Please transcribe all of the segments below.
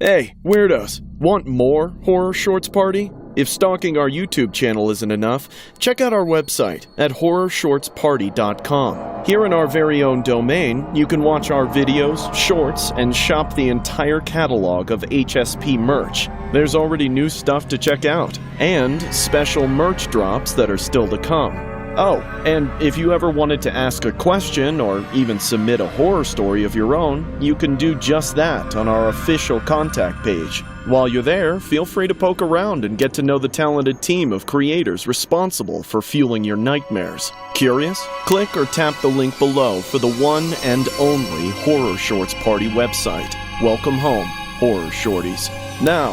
Hey, weirdos! Want more Horror Shorts Party? If stalking our YouTube channel isn't enough, check out our website at horrorshortsparty.com. Here in our very own domain, you can watch our videos, shorts, and shop the entire catalog of HSP merch. There's already new stuff to check out, and special merch drops that are still to come. Oh, and if you ever wanted to ask a question or even submit a horror story of your own, you can do just that on our official contact page. While you're there, feel free to poke around and get to know the talented team of creators responsible for fueling your nightmares. Curious? Click or tap the link below for the one and only Horror Shorts Party website. Welcome home, Horror Shorties. Now,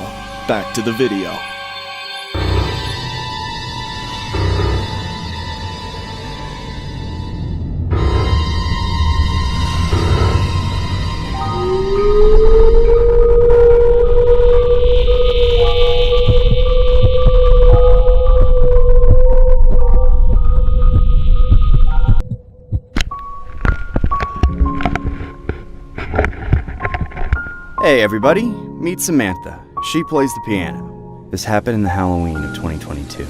back to the video. Hey everybody, meet Samantha. She plays the piano. This happened in the Halloween of 2022,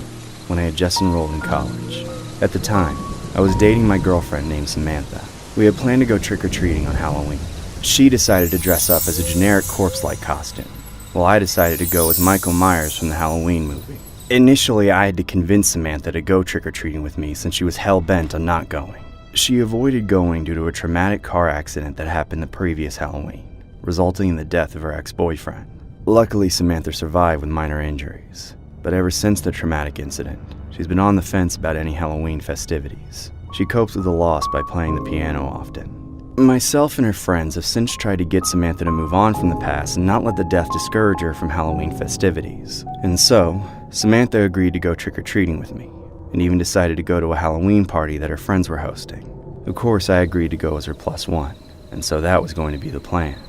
when I had just enrolled in college. At the time, I was dating my girlfriend named Samantha. We had planned to go trick-or-treating on Halloween. She decided to dress up as a generic corpse-like costume, while I decided to go as Michael Myers from the Halloween movie. Initially, I had to convince Samantha to go trick-or-treating with me since she was hell-bent on not going. She avoided going due to a traumatic car accident that happened the previous Halloween, resulting in the death of her ex-boyfriend. Luckily, Samantha survived with minor injuries, but ever since the traumatic incident, she's been on the fence about any Halloween festivities. She copes with the loss by playing the piano often. Myself and her friends have since tried to get Samantha to move on from the past and not let the death discourage her from Halloween festivities. And so, Samantha agreed to go trick-or-treating with me, and even decided to go to a Halloween party that her friends were hosting. Of course, I agreed to go as her plus one, and so that was going to be the plan.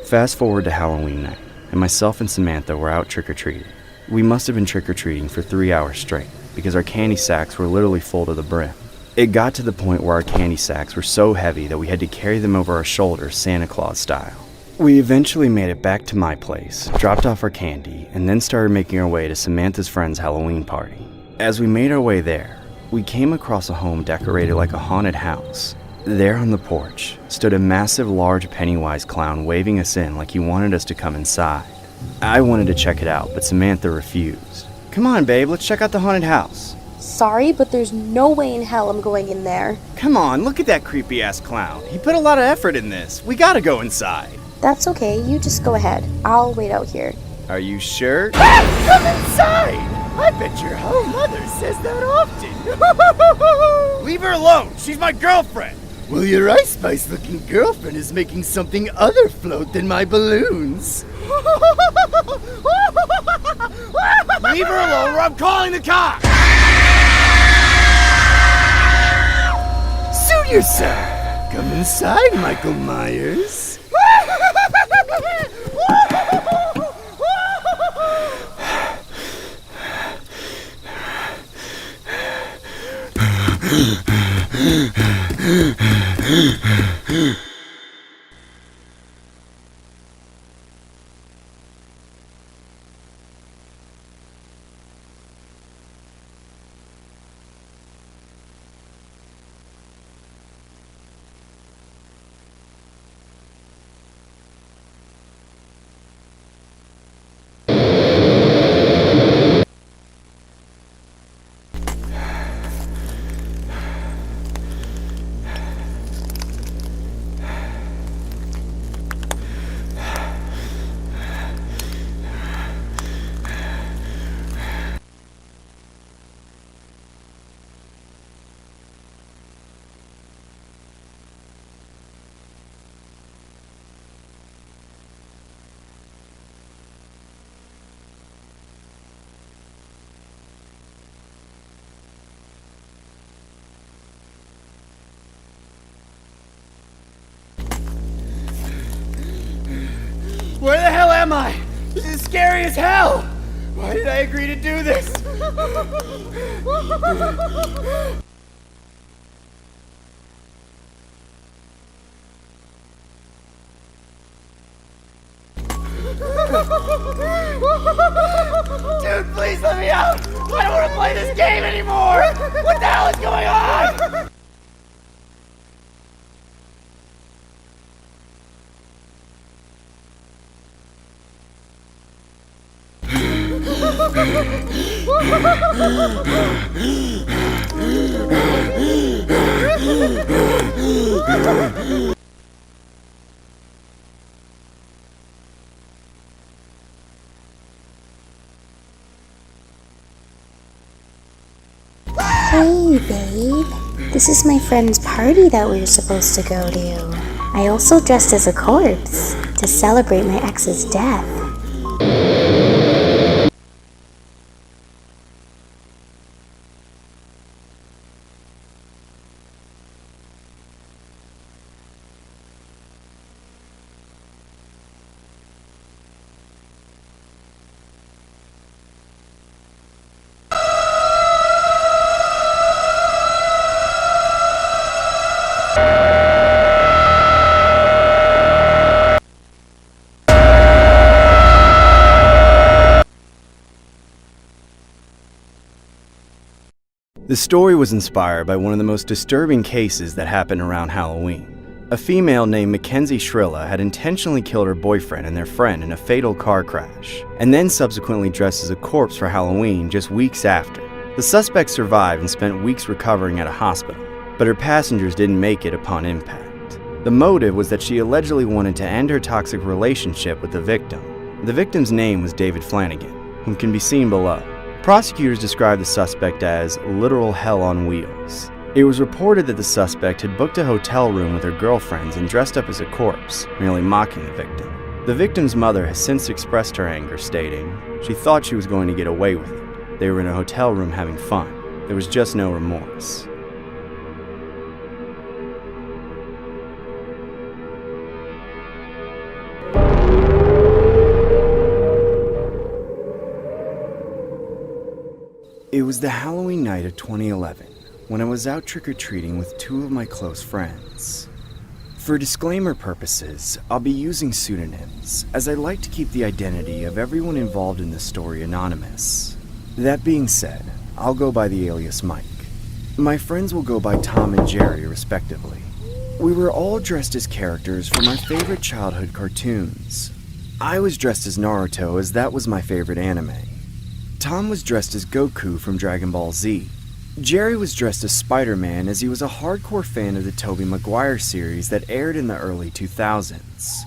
Fast forward to Halloween night, and myself and Samantha were out trick-or-treating. We must have been trick-or-treating for 3 hours straight, because our candy sacks were literally full to the brim. It got to the point where our candy sacks were so heavy that we had to carry them over our shoulders Santa Claus style. We eventually made it back to my place, dropped off our candy, and then started making our way to Samantha's friend's Halloween party. As we made our way there, we came across a home decorated like a haunted house. There on the porch stood a massive, large Pennywise clown waving us in like he wanted us to come inside. I wanted to check it out, but Samantha refused. Come on, babe, let's check out the haunted house. Sorry, but there's no way in hell I'm going in there. Come on, look at that creepy-ass clown. He put a lot of effort in this. We gotta go inside. That's okay, you just go ahead. I'll wait out here. Are you sure? Come inside! I bet your whole mother says that often. Leave her alone. She's my girlfriend. Well, your Ice Spice-looking girlfriend is making something other float than my balloons. Leave her alone or I'm calling the cops! Suit yourself. Come inside, Michael Myers. Where the hell am I? This is scary as hell! Why did I agree to do this? Dude, please let me out! I don't want to play this game anymore! What the hell is going on? Hey, babe. This is my friend's party that we were supposed to go to. I also dressed as a corpse to celebrate my ex's death. The story was inspired by one of the most disturbing cases that happened around Halloween. A female named Mackenzie Shrilla had intentionally killed her boyfriend and their friend in a fatal car crash, and then subsequently dressed as a corpse for Halloween just weeks after. The suspect survived and spent weeks recovering at a hospital, but her passengers didn't make it upon impact. The motive was that she allegedly wanted to end her toxic relationship with the victim. The victim's name was David Flanagan, whom can be seen below. Prosecutors described the suspect as literal hell on wheels. It was reported that the suspect had booked a hotel room with her girlfriends and dressed up as a corpse, merely mocking the victim. The victim's mother has since expressed her anger, stating she thought she was going to get away with it. They were in a hotel room having fun. There was just no remorse. It was the Halloween night of 2011 when I was out trick-or-treating with two of my close friends. For disclaimer purposes, I'll be using pseudonyms, as I like to keep the identity of everyone involved in this story anonymous. That being said, I'll go by the alias Mike. My friends will go by Tom and Jerry, respectively. We were all dressed as characters from my favorite childhood cartoons. I was dressed as Naruto, as that was my favorite anime. Tom was dressed as Goku from Dragon Ball Z. Jerry was dressed as Spider-Man, as he was a hardcore fan of the Tobey Maguire series that aired in the early 2000s.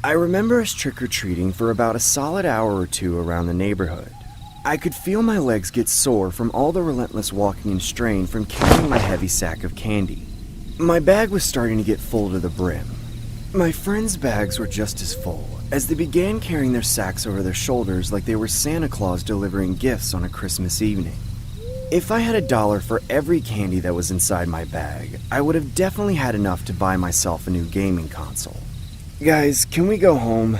I remember us trick-or-treating for about a solid hour or two around the neighborhood. I could feel my legs get sore from all the relentless walking and strain from carrying my heavy sack of candy. My bag was starting to get full to the brim. My friends' bags were just as full, as they began carrying their sacks over their shoulders like they were Santa Claus delivering gifts on a Christmas evening. If I had $1 for every candy that was inside my bag, I would have definitely had enough to buy myself a new gaming console. Guys, can we go home?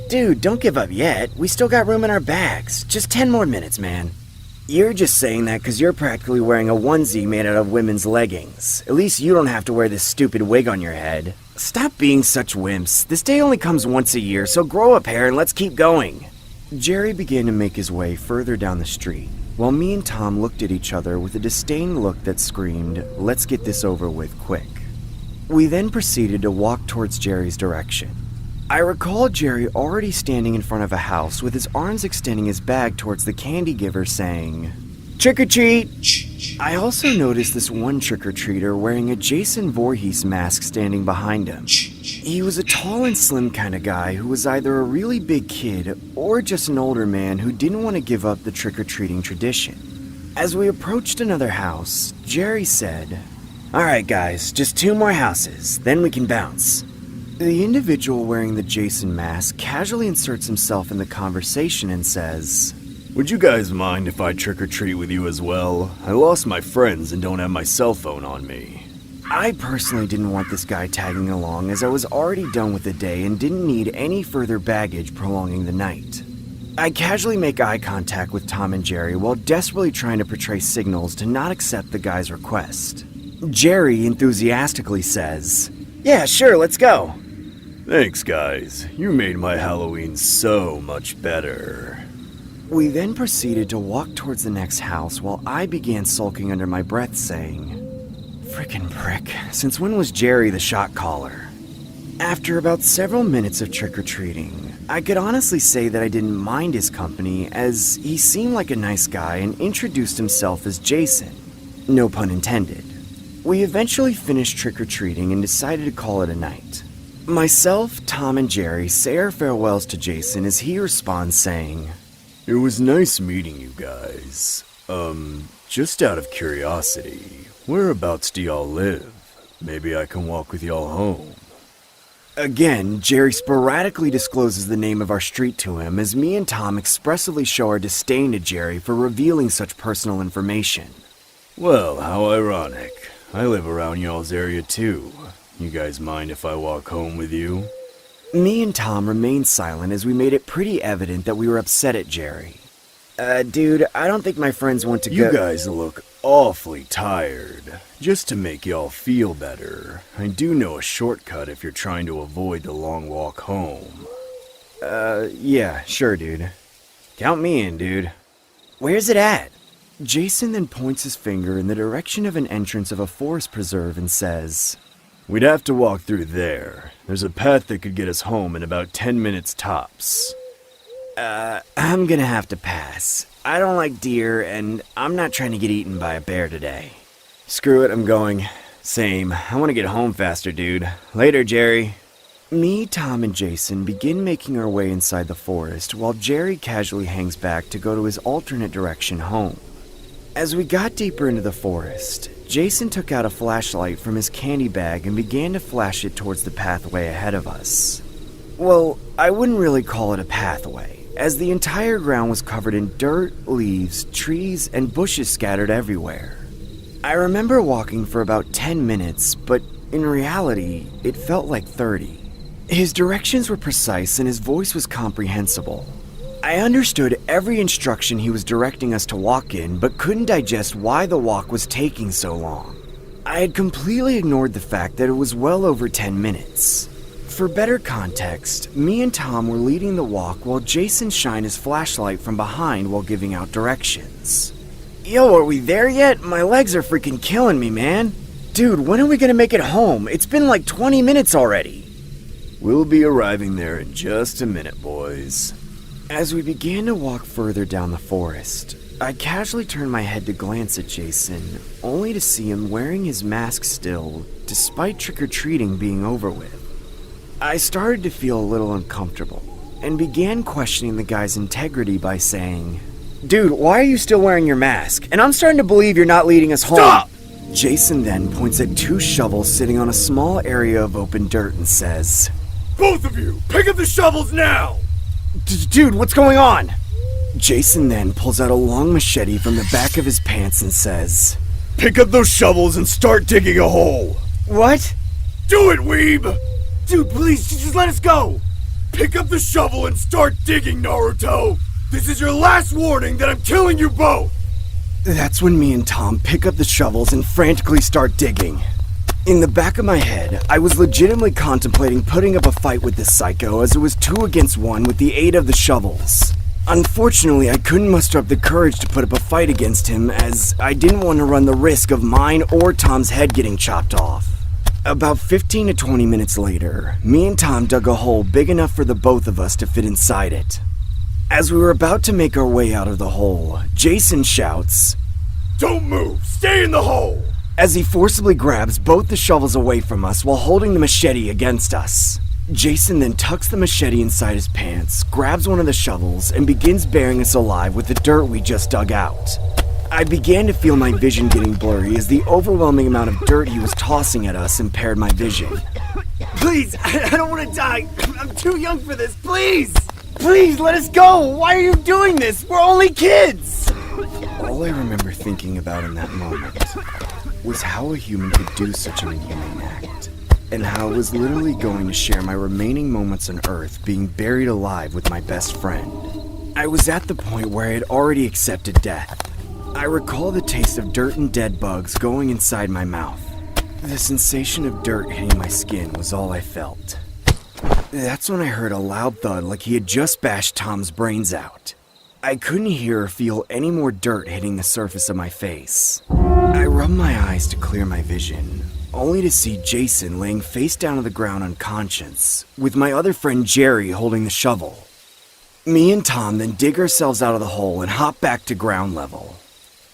Dude, don't give up yet. We still got room in our bags. Just 10 more minutes, man. You're just saying that because you're practically wearing a onesie made out of women's leggings. At least you don't have to wear this stupid wig on your head. Stop being such wimps. This day only comes once a year, so grow a pair and let's keep going. Jerry began to make his way further down the street, while me and Tom looked at each other with a disdained look that screamed, "Let's get this over with quick." We then proceeded to walk towards Jerry's direction. I recall Jerry already standing in front of a house with his arms extending his bag towards the candy giver saying, "Trick or treat!" I also noticed this one trick-or-treater wearing a Jason Voorhees mask standing behind him. He was a tall and slim kind of guy who was either a really big kid or just an older man who didn't want to give up the trick-or-treating tradition. As we approached another house, Jerry said, "Alright guys, just 2 more houses, then we can bounce." The individual wearing the Jason mask casually inserts himself in the conversation and says, "Would you guys mind if I trick-or-treat with you as well? I lost my friends and don't have my cell phone on me." I personally didn't want this guy tagging along, as I was already done with the day and didn't need any further baggage prolonging the night. I casually make eye contact with Tom and Jerry while desperately trying to portray signals to not accept the guy's request. Jerry enthusiastically says, "Yeah, sure, let's go." Thanks, guys. You made my Halloween so much better. We then proceeded to walk towards the next house while I began sulking under my breath saying, "Frickin' prick, since when was Jerry the shot caller?" After about several minutes of trick-or-treating, I could honestly say that I didn't mind his company as he seemed like a nice guy and introduced himself as Jason. No pun intended. We eventually finished trick-or-treating and decided to call it a night. Myself, Tom, and Jerry say our farewells to Jason as he responds saying, It was nice meeting you guys. Just out of curiosity, whereabouts do y'all live? Maybe I can walk with y'all home. Again, Jerry sporadically discloses the name of our street to him as me and Tom expressively show our disdain to Jerry for revealing such personal information. Well, how ironic. I live around y'all's area too. You guys mind if I walk home with you? Me and Tom remained silent as we made it pretty evident that we were upset at Jerry. Dude, I don't think my friends want to go— You guys look awfully tired. Just to make y'all feel better, I do know a shortcut if you're trying to avoid the long walk home. Yeah, sure, dude. Count me in, dude. Where's it at? Jason then points his finger in the direction of an entrance of a forest preserve and says, We'd have to walk through there. There's a path that could get us home in about 10 minutes tops. I'm gonna have to pass. I don't like deer, and I'm not trying to get eaten by a bear today. Screw it, I'm going. Same. I want to get home faster, dude. Later, Jerry. Me, Tom, and Jason begin making our way inside the forest while Jerry casually hangs back to go to his alternate direction home. As we got deeper into the forest, Jason took out a flashlight from his candy bag and began to flash it towards the pathway ahead of us. Well, I wouldn't really call it a pathway, as the entire ground was covered in dirt, leaves, trees, and bushes scattered everywhere. I remember walking for about 10 minutes, but in reality, it felt like 30. His directions were precise and his voice was comprehensible. I understood every instruction he was directing us to walk in, but couldn't digest why the walk was taking so long. I had completely ignored the fact that it was well over 10 minutes. For better context, me and Tom were leading the walk while Jason shined his flashlight from behind while giving out directions. Yo, are we there yet? My legs are freaking killing me, man. Dude, when are we gonna make it home? It's been like 20 minutes already. We'll be arriving there in just a minute, boys. As we began to walk further down the forest, I casually turned my head to glance at Jason, only to see him wearing his mask still, despite trick-or-treating being over with. I started to feel a little uncomfortable, and began questioning the guy's integrity by saying, Dude, why are you still wearing your mask? And I'm starting to believe you're not leading us home. Stop! Jason then points at 2 shovels sitting on a small area of open dirt and says, Both of you, pick up the shovels now! Dude, what's going on? Jason then pulls out a long machete from the back of his pants and says, Pick up those shovels and start digging a hole! What? Do it, weeb! Dude, please, just let us go! Pick up the shovel and start digging, Naruto! This is your last warning that I'm killing you both! That's when me and Tom pick up the shovels and frantically start digging. In the back of my head, I was legitimately contemplating putting up a fight with this psycho as it was 2 against 1 with the aid of the shovels. Unfortunately, I couldn't muster up the courage to put up a fight against him as I didn't want to run the risk of mine or Tom's head getting chopped off. About 15 to 20 minutes later, me and Tom dug a hole big enough for the both of us to fit inside it. As we were about to make our way out of the hole, Jason shouts, Don't move! Stay in the hole! As he forcibly grabs both the shovels away from us while holding the machete against us. Jason then tucks the machete inside his pants, grabs one of the shovels, and begins burying us alive with the dirt we just dug out. I began to feel my vision getting blurry as the overwhelming amount of dirt he was tossing at us impaired my vision. Please, I don't want to die. I'm too young for this, please! Please, let us go! Why are you doing this? We're only kids! All I remember thinking about in that moment was how a human could do such an inhumane act, and how I was literally going to share my remaining moments on Earth being buried alive with my best friend. I was at the point where I had already accepted death. I recall the taste of dirt and dead bugs going inside my mouth. The sensation of dirt hitting my skin was all I felt. That's when I heard a loud thud like he had just bashed Tom's brains out. I couldn't hear or feel any more dirt hitting the surface of my face. I rubbed my eyes to clear my vision, only to see Jason laying face down on the ground unconscious, with my other friend Jerry holding the shovel. Me and Tom then dig ourselves out of the hole and hop back to ground level.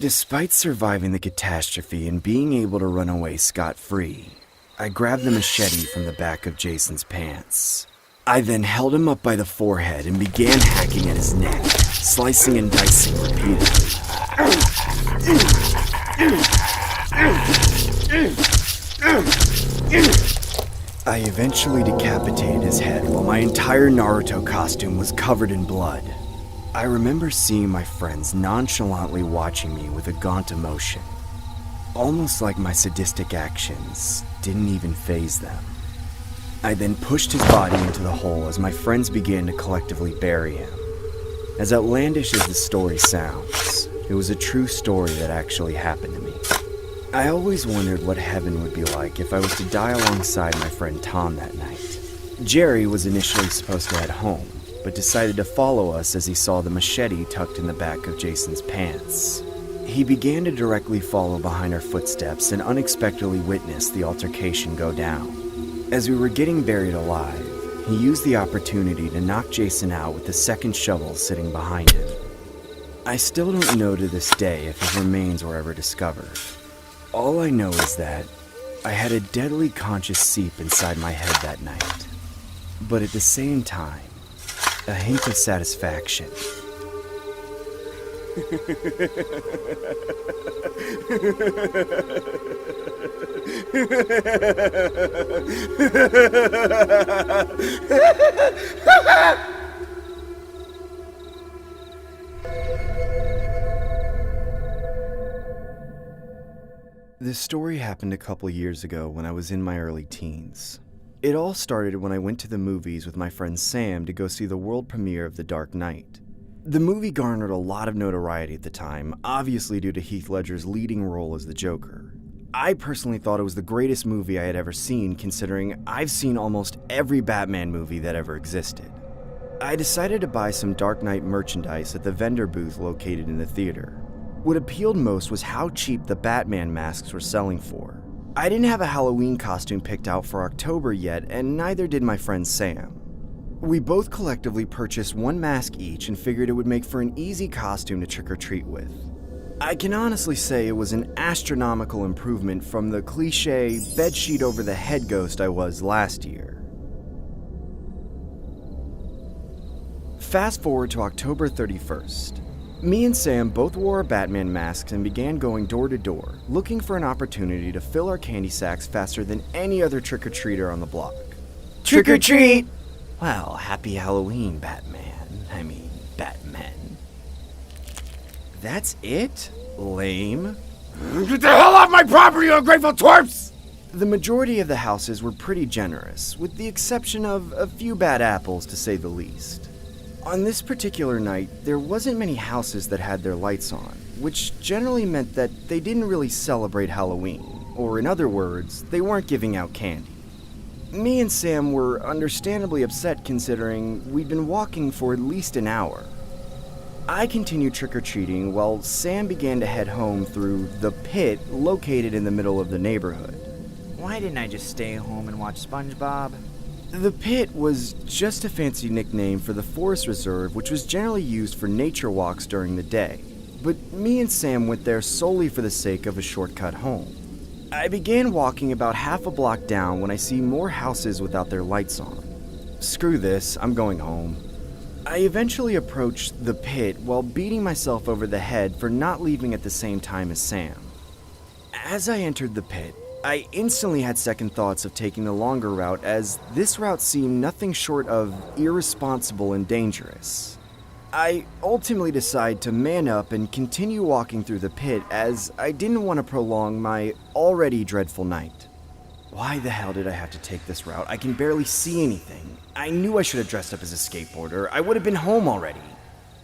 Despite surviving the catastrophe and being able to run away scot-free, I grabbed the machete from the back of Jason's pants. I then held him up by the forehead and began hacking at his neck, slicing and dicing repeatedly. I eventually decapitated his head while my entire Naruto costume was covered in blood. I remember seeing my friends nonchalantly watching me with a gaunt emotion, almost like my sadistic actions didn't even faze them. I then pushed his body into the hole as my friends began to collectively bury him. As outlandish as the story sounds, it was a true story that actually happened to me. I always wondered what heaven would be like if I was to die alongside my friend Tom that night. Jerry was initially supposed to head home, but decided to follow us as he saw the machete tucked in the back of Jason's pants. He began to directly follow behind our footsteps and unexpectedly witnessed the altercation go down. As we were getting buried alive, he used the opportunity to knock Jason out with the second shovel sitting behind him. I still don't know to this day if his remains were ever discovered. All I know is that I had a deadly conscious seep inside my head that night, but at the same time, a hint of satisfaction. This story happened a couple years ago when I was in my early teens. It all started when I went to the movies with my friend Sam to go see the world premiere of The Dark Knight. The movie garnered a lot of notoriety at the time, obviously due to Heath Ledger's leading role as the Joker. I personally thought it was the greatest movie I had ever seen, considering I've seen almost every Batman movie that ever existed. I decided to buy some Dark Knight merchandise at the vendor booth located in the theater. What appealed most was how cheap the Batman masks were selling for. I didn't have a Halloween costume picked out for October yet, and neither did my friend Sam. We both collectively purchased one mask each and figured it would make for an easy costume to trick-or-treat with. I can honestly say it was an astronomical improvement from the cliche bedsheet over the head ghost I was last year. Fast forward to October 31st. Me and Sam both wore our Batman masks and began going door to door, looking for an opportunity to fill our candy sacks faster than any other trick-or-treater on the block. Trick-or-treat! Well, happy Halloween, Batman. That's it? Lame. Get the hell off my property, you ungrateful twerps! The majority of the houses were pretty generous, with the exception of a few bad apples, to say the least. On this particular night, there wasn't many houses that had their lights on, which generally meant that they didn't really celebrate Halloween, or in other words, they weren't giving out candy. Me and Sam were understandably upset considering we'd been walking for at least an hour. I continued trick-or-treating while Sam began to head home through the pit located in the middle of the neighborhood. Why didn't I just stay home and watch SpongeBob? The pit was just a fancy nickname for the forest reserve, which was generally used for nature walks during the day, but me and Sam went there solely for the sake of a shortcut home. I began walking about half a block down when I see more houses without their lights on. Screw this, I'm going home. I eventually approached the pit while beating myself over the head for not leaving at the same time as Sam. As I entered the pit, I instantly had second thoughts of taking the longer route, as this route seemed nothing short of irresponsible and dangerous. I ultimately decided to man up and continue walking through the pit, as I didn't want to prolong my already dreadful night. Why the hell did I have to take this route? I can barely see anything. I knew I should have dressed up as a skateboarder. I would have been home already.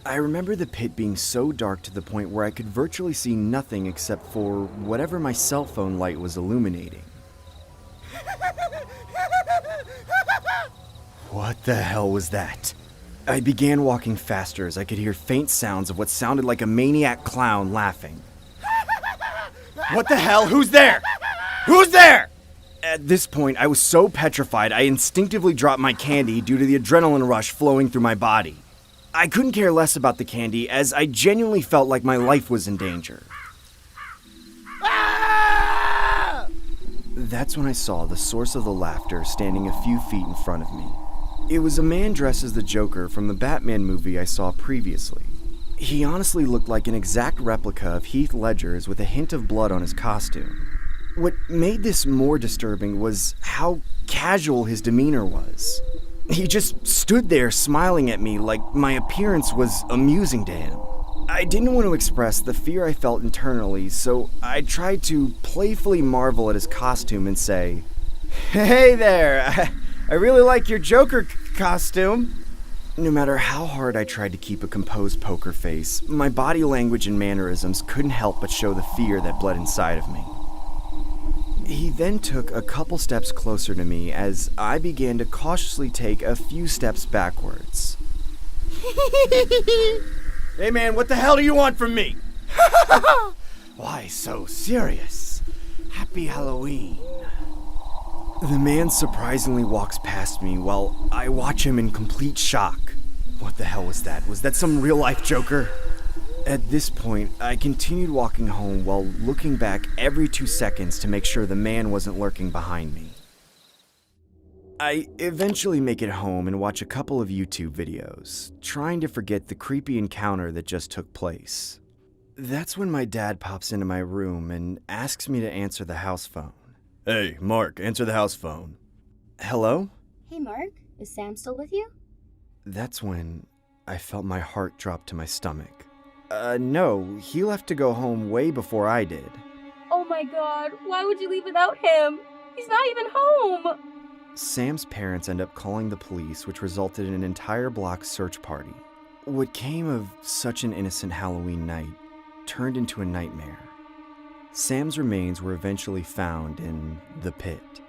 I remember the pit being so dark to the point where I could virtually see nothing except for whatever my cell phone light was illuminating. What the hell was that? I began walking faster as I could hear faint sounds of what sounded like a maniac clown laughing. What the hell? Who's there? Who's there? At this point, I was so petrified I instinctively dropped my candy due to the adrenaline rush flowing through my body. I couldn't care less about the candy as I genuinely felt like my life was in danger. That's when I saw the source of the laughter standing a few feet in front of me. It was a man dressed as the Joker from the Batman movie I saw previously. He honestly looked like an exact replica of Heath Ledger's with a hint of blood on his costume. What made this more disturbing was how casual his demeanor was. He just stood there smiling at me like my appearance was amusing to him. I didn't want to express the fear I felt internally, so I tried to playfully marvel at his costume and say, "Hey there, I really like your Joker costume." No matter how hard I tried to keep a composed poker face, my body language and mannerisms couldn't help but show the fear that bled inside of me. He then took a couple steps closer to me as I began to cautiously take a few steps backwards. "Hey man, what the hell do you want from me?" "Why so serious? Happy Halloween." The man surprisingly walks past me while I watch him in complete shock. What the hell was that? Was that some real-life Joker? At this point, I continued walking home while looking back every 2 seconds to make sure the man wasn't lurking behind me. I eventually make it home and watch a couple of YouTube videos, trying to forget the creepy encounter that just took place. That's when my dad pops into my room and asks me to answer the house phone. Hey, Mark, answer the house phone. Hello? Hey, Mark, is Sam still with you? That's when I felt my heart drop to my stomach. No, he left to go home way before I did. Oh my god, why would you leave without him? He's not even home! Sam's parents end up calling the police, which resulted in an entire block search party. What came of such an innocent Halloween night turned into a nightmare. Sam's remains were eventually found in the pit,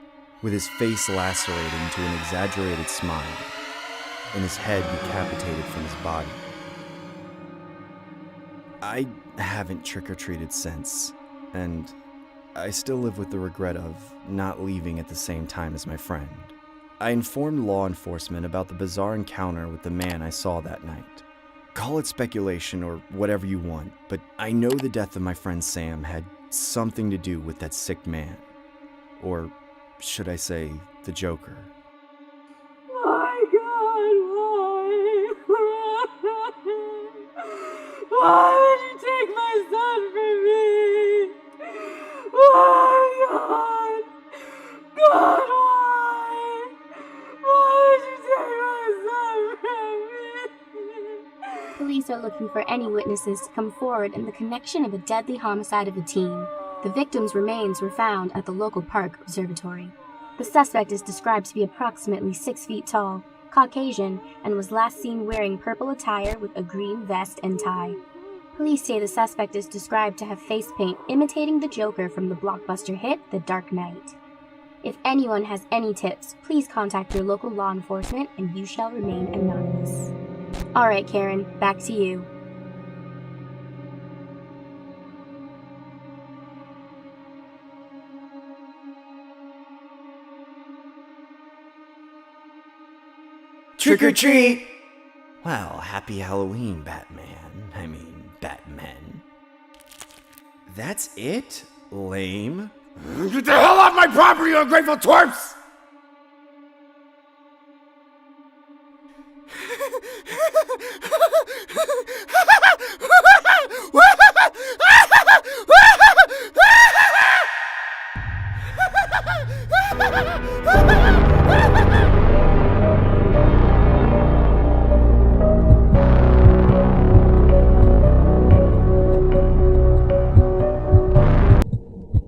with his face lacerated into an exaggerated smile, and his head decapitated from his body. I haven't trick-or-treated since, and I still live with the regret of not leaving at the same time as my friend. I informed law enforcement about the bizarre encounter with the man I saw that night. Call it speculation or whatever you want, but I know the death of my friend Sam had something to do with that sick man. Or should I say, the Joker. My god, why? Why would you take my son from me? Why, God? God, why? Why would you take my son from me? Police are looking for any witnesses to come forward in the connection of a deadly homicide of a teen. The victim's remains were found at the local park observatory. The suspect is described to be approximately 6 feet tall, Caucasian, and was last seen wearing purple attire with a green vest and tie. Police say the suspect is described to have face paint imitating the Joker from the blockbuster hit The Dark Knight. If anyone has any tips, please contact your local law enforcement and you shall remain anonymous. Alright, Karen, back to you. Trick or treat! Well, happy Halloween, Batman. Batman. That's it? Lame. Get the hell off my property, you ungrateful twerps!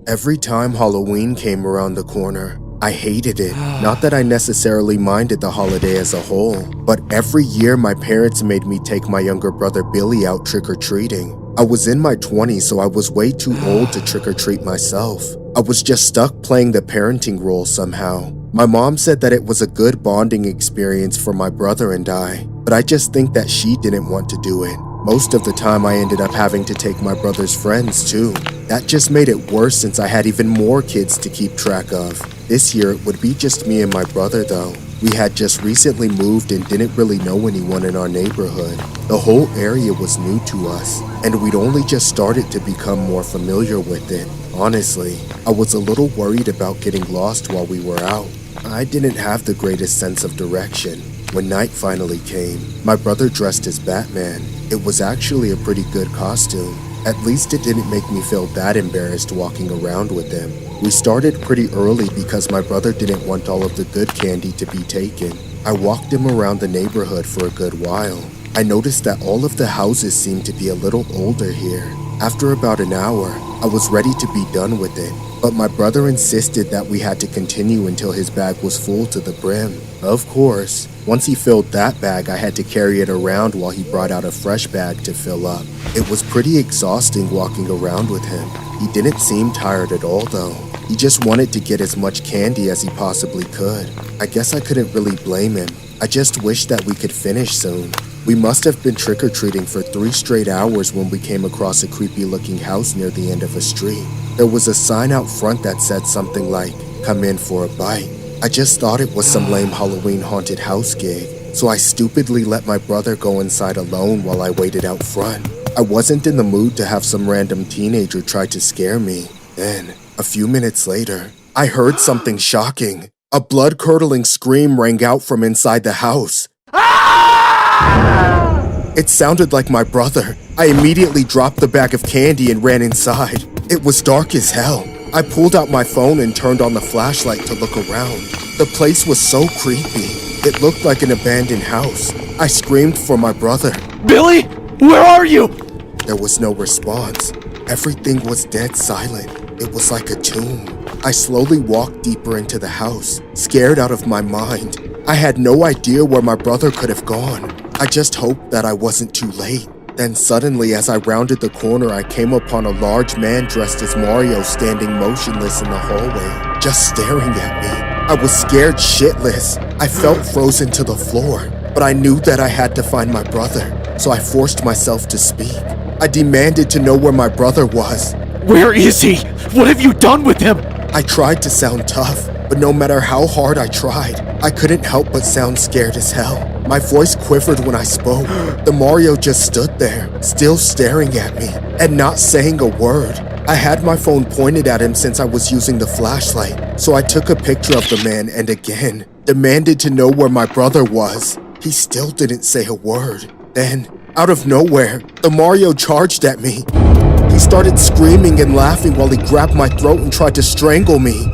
Every time Halloween came around the corner, I hated it. Not that I necessarily minded the holiday as a whole, but every year my parents made me take my younger brother Billy out trick-or-treating. I was in my 20s, so I was way too old to trick-or-treat myself. I was just stuck playing the parenting role somehow. My mom said that it was a good bonding experience for my brother and I, but I just think that she didn't want to do it. Most of the time I ended up having to take my brother's friends too. That just made it worse since I had even more kids to keep track of. This year it would be just me and my brother though. We had just recently moved and didn't really know anyone in our neighborhood. The whole area was new to us, and we'd only just started to become more familiar with it. Honestly, I was a little worried about getting lost while we were out. I didn't have the greatest sense of direction. When night finally came, my brother dressed as Batman. It was actually a pretty good costume. At least it didn't make me feel that embarrassed walking around with him. We started pretty early because my brother didn't want all of the good candy to be taken. I walked him around the neighborhood for a good while. I noticed that all of the houses seemed to be a little older here. After about an hour, I was ready to be done with it, but my brother insisted that we had to continue until his bag was full to the brim. Of course, once he filled that bag, I had to carry it around while he brought out a fresh bag to fill up. It was pretty exhausting walking around with him. He didn't seem tired at all though. He just wanted to get as much candy as he possibly could. I guess I couldn't really blame him. I just wished that we could finish soon. We must have been trick-or-treating for 3 straight hours when we came across a creepy-looking house near the end of a street. There was a sign out front that said something like, "Come in for a bite." I just thought it was some lame Halloween haunted house gig, so I stupidly let my brother go inside alone while I waited out front. I wasn't in the mood to have some random teenager try to scare me. Then, a few minutes later, I heard something shocking. A blood-curdling scream rang out from inside the house. It sounded like my brother. I immediately dropped the bag of candy and ran inside. It was dark as hell. I pulled out my phone and turned on the flashlight to look around. The place was so creepy. It looked like an abandoned house. I screamed for my brother. Billy? Where are you? There was no response. Everything was dead silent. It was like a tomb. I slowly walked deeper into the house, scared out of my mind. I had no idea where my brother could have gone. I just hoped that I wasn't too late. Then suddenly, as I rounded the corner, I came upon a large man dressed as Mario standing motionless in the hallway, just staring at me. I was scared shitless. I felt frozen to the floor, but I knew that I had to find my brother, so I forced myself to speak. I demanded to know where my brother was. Where is he? What have you done with him? I tried to sound tough, but no matter how hard I tried, I couldn't help but sound scared as hell. My voice quivered when I spoke. The Mario just stood there, still staring at me, and not saying a word. I had my phone pointed at him since I was using the flashlight, so I took a picture of the man and again demanded to know where my brother was. He still didn't say a word. Then, out of nowhere, the Mario charged at me. He started screaming and laughing while he grabbed my throat and tried to strangle me.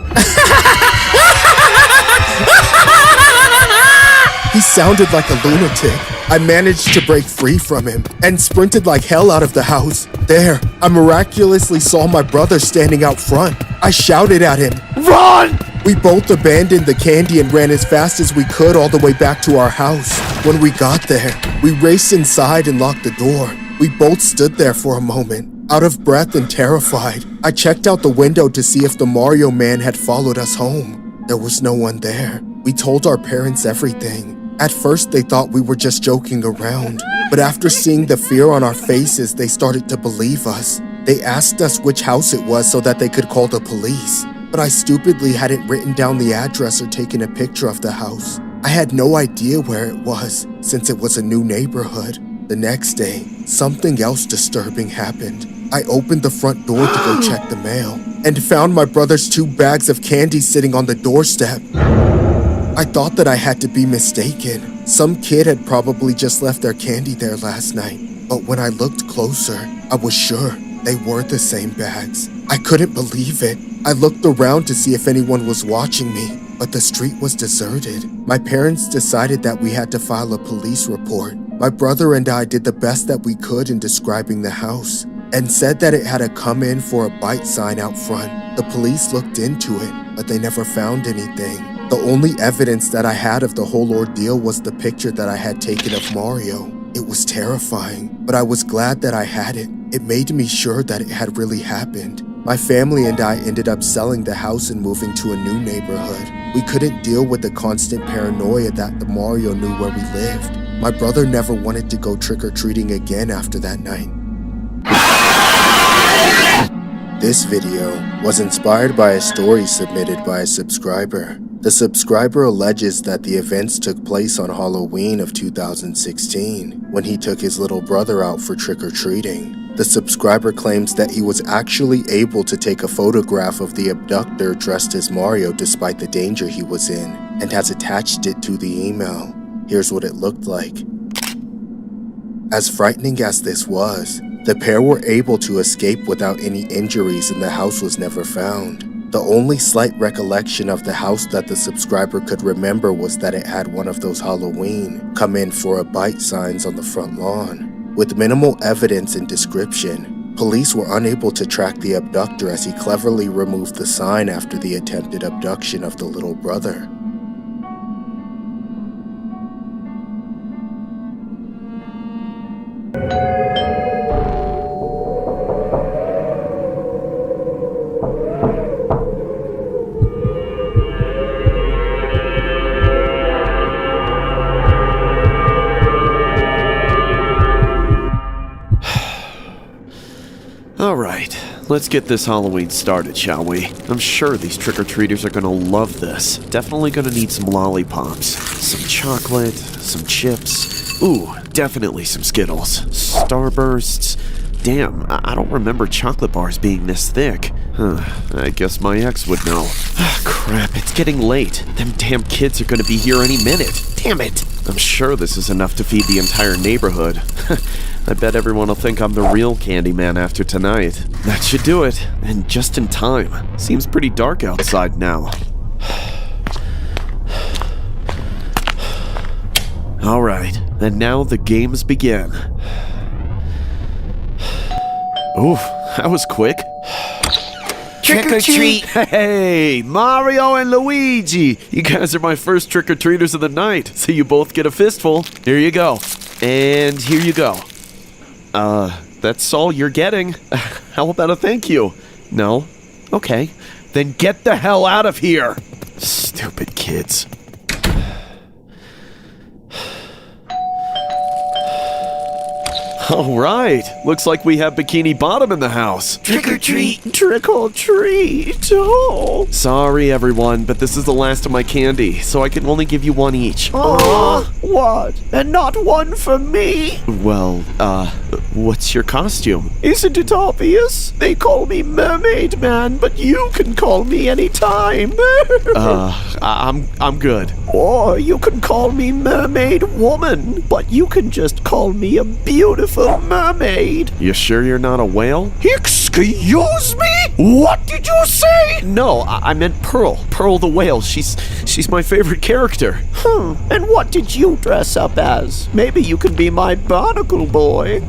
He sounded like a lunatic. I managed to break free from him and sprinted like hell out of the house. There, I miraculously saw my brother standing out front. I shouted at him, "Run!" We both abandoned the candy and ran as fast as we could all the way back to our house. When we got there, we raced inside and locked the door. We both stood there for a moment, out of breath and terrified. I checked out the window to see if the Mario man had followed us home. There was no one there. We told our parents everything. At first, they thought we were just joking around, but after seeing the fear on our faces, they started to believe us. They asked us which house it was so that they could call the police, but I stupidly hadn't written down the address or taken a picture of the house. I had no idea where it was, since it was a new neighborhood. The next day, something else disturbing happened. I opened the front door to go check the mail, and found my brother's 2 bags of candy sitting on the doorstep. I thought that I had to be mistaken. Some kid had probably just left their candy there last night. But when I looked closer, I was sure they were the same bags. I couldn't believe it. I looked around to see if anyone was watching me, but the street was deserted. My parents decided that we had to file a police report. My brother and I did the best that we could in describing the house, and said that it had a "come in for a bite" sign out front. The police looked into it, but they never found anything. The only evidence that I had of the whole ordeal was the picture that I had taken of Mario. It was terrifying, but I was glad that I had it. It made me sure that it had really happened. My family and I ended up selling the house and moving to a new neighborhood. We couldn't deal with the constant paranoia that the Mario knew where we lived. My brother never wanted to go trick-or-treating again after that night. This video was inspired by a story submitted by a subscriber. The subscriber alleges that the events took place on Halloween of 2016, when he took his little brother out for trick-or-treating. The subscriber claims that he was actually able to take a photograph of the abductor dressed as Mario despite the danger he was in, and has attached it to the email. Here's what it looked like. As frightening as this was, the pair were able to escape without any injuries and the house was never found. The only slight recollection of the house that the subscriber could remember was that it had one of those Halloween "come in for a bite" signs on the front lawn. With minimal evidence and description, police were unable to track the abductor as he cleverly removed the sign after the attempted abduction of the little brother. Alright, let's get this Halloween started, shall we? I'm sure these trick-or-treaters are gonna love this. Definitely gonna need some lollipops, some chocolate, some chips. Ooh, definitely some Skittles. Starbursts. Damn, I don't remember chocolate bars being this thick. I guess my ex would know. Crap, it's getting late. Them damn kids are gonna be here any minute. Damn it! I'm sure this is enough to feed the entire neighborhood. I bet everyone will think I'm the real Candyman after tonight. That should do it, and just in time. Seems pretty dark outside now. Alright, and now the games begin. Oof, that was quick. Trick or treat! Hey, Mario and Luigi! You guys are my first trick-or-treaters of the night, so you both get a fistful. Here you go. And here you go. That's all you're getting. How about a thank you? No? Okay. Then get the hell out of here! Stupid kids. Alright, looks like we have Bikini Bottom in the house. Trick or treat! Trick or treat! Oh! Sorry everyone, but this is the last of my candy, so I can only give you one each. Oh, what? And not one for me? Well, what's your costume? Isn't it obvious? They call me Mermaid Man, but you can call me anytime. I'm good. Or you can call me Mermaid Woman, but you can just call me a beautiful mermaid. You sure you're not a whale? Excuse me? What did you say? No, I meant Pearl. Pearl the whale. She's my favorite character. And what did you dress up as? Maybe you can be my barnacle boy.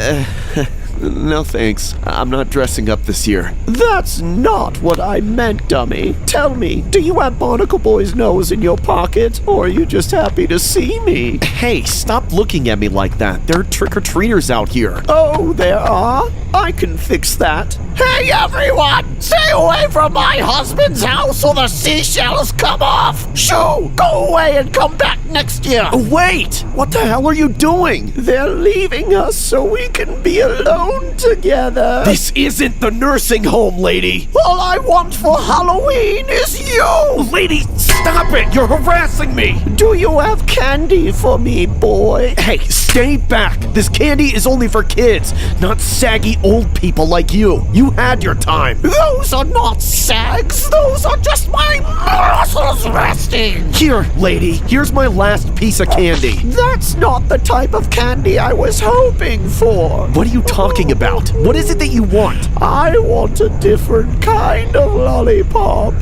No thanks. I'm not dressing up this year. That's not what I meant, dummy. Tell me, do you have Barnacle Boy's nose in your pocket, or are you just happy to see me? Hey, stop looking at me like that. There are trick-or-treaters out here. Oh, there are? I can fix that. Hey, everyone! Stay away from my husband's house or the seashells come off! Shoo! Go away and come back next year! Wait! What the hell are you doing? They're leaving us so we can be alone together. This isn't the nursing home, lady! All I want for Halloween is you! Lady, stop it! You're harassing me! Do you have candy for me, boy? Hey, stay back! This candy is only for kids, not saggy old people like you. You had your time. Those are not sags. Those are just my muscles resting. Here, lady. Here's my last piece of candy. That's not the type of candy I was hoping for. What are you talking about? What is it that you want? I want a different kind of lollipop.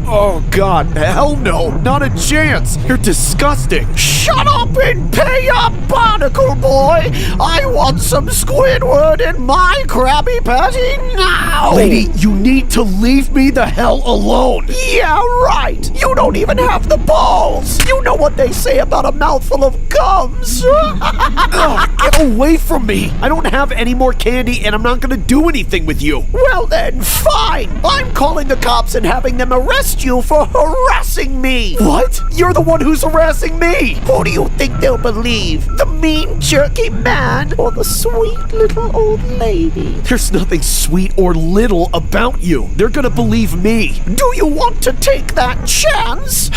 Oh, God. Hell no. Not a chance. You're disgusting. Shut up and pay up, Barnacle Boy. I want some Squidward in my Krabby Patty now. Lady, you need to leave me the hell alone. Yeah, right. You don't even have the balls. You know what they say about a mouthful of gums. Get away from me. I don't have any more candy and I'm not gonna do anything with you. Well then, fine. I'm calling the cops and having them arrest you for harassing me. What? You're the one who's harassing me. Who do you think they'll believe? The mean, jerky man or the sweet little old lady? There's nothing sweet or little about you. They're gonna believe me. Do you want to take that chance?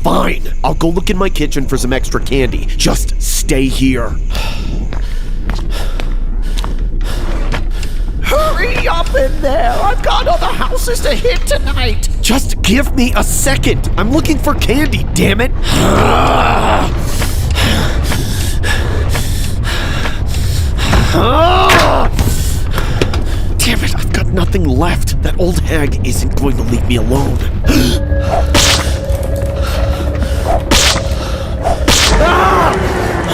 Fine. I'll go look in my kitchen for some extra candy. Just stay here. Hurry up in there! I've got other houses to hit tonight! Just give me a second! I'm looking for candy, damn it! Damn it, I've got nothing left. That old hag isn't going to leave me alone.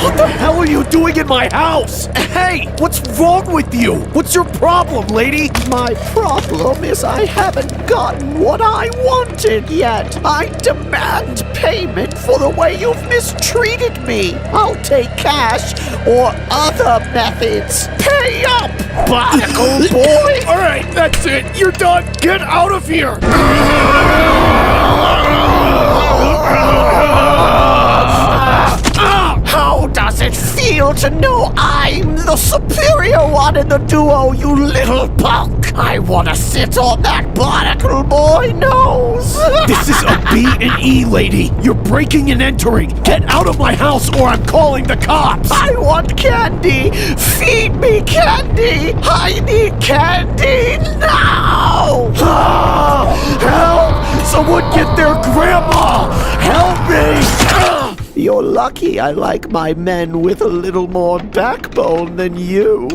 What the hell are you doing in my house? Hey, what's wrong with you? What's your problem, lady? My problem is I haven't gotten what I wanted yet. I demand payment for the way you've mistreated me. I'll take cash or other methods. Pay up, barnacle boy! All right, that's it. You're done. Get out of here. How does it feel to know I'm the superior one in the duo, you little punk? I want to sit on that barnacle boy nose. This is a B&E, lady. You're breaking and entering. Get out of my house or I'm calling the cops. I want candy. Feed me candy. I need candy now. Help! Someone get their grandma. Help me. You're lucky I like my men with a little more backbone than you.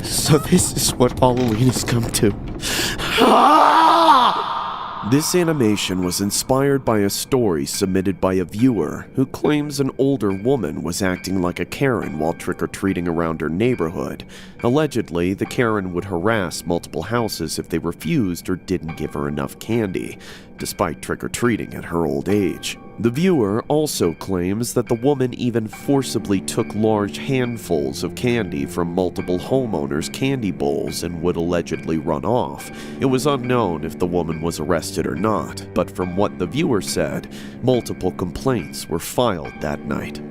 So this is what Halloween has come to. This animation was inspired by a story submitted by a viewer who claims an older woman was acting like a Karen while trick-or-treating around her neighborhood. Allegedly, the Karen would harass multiple houses if they refused or didn't give her enough candy, despite trick-or-treating at her old age. The viewer also claims that the woman even forcibly took large handfuls of candy from multiple homeowners' candy bowls and would allegedly run off. It was unknown if the woman was arrested or not, but from what the viewer said, multiple complaints were filed that night.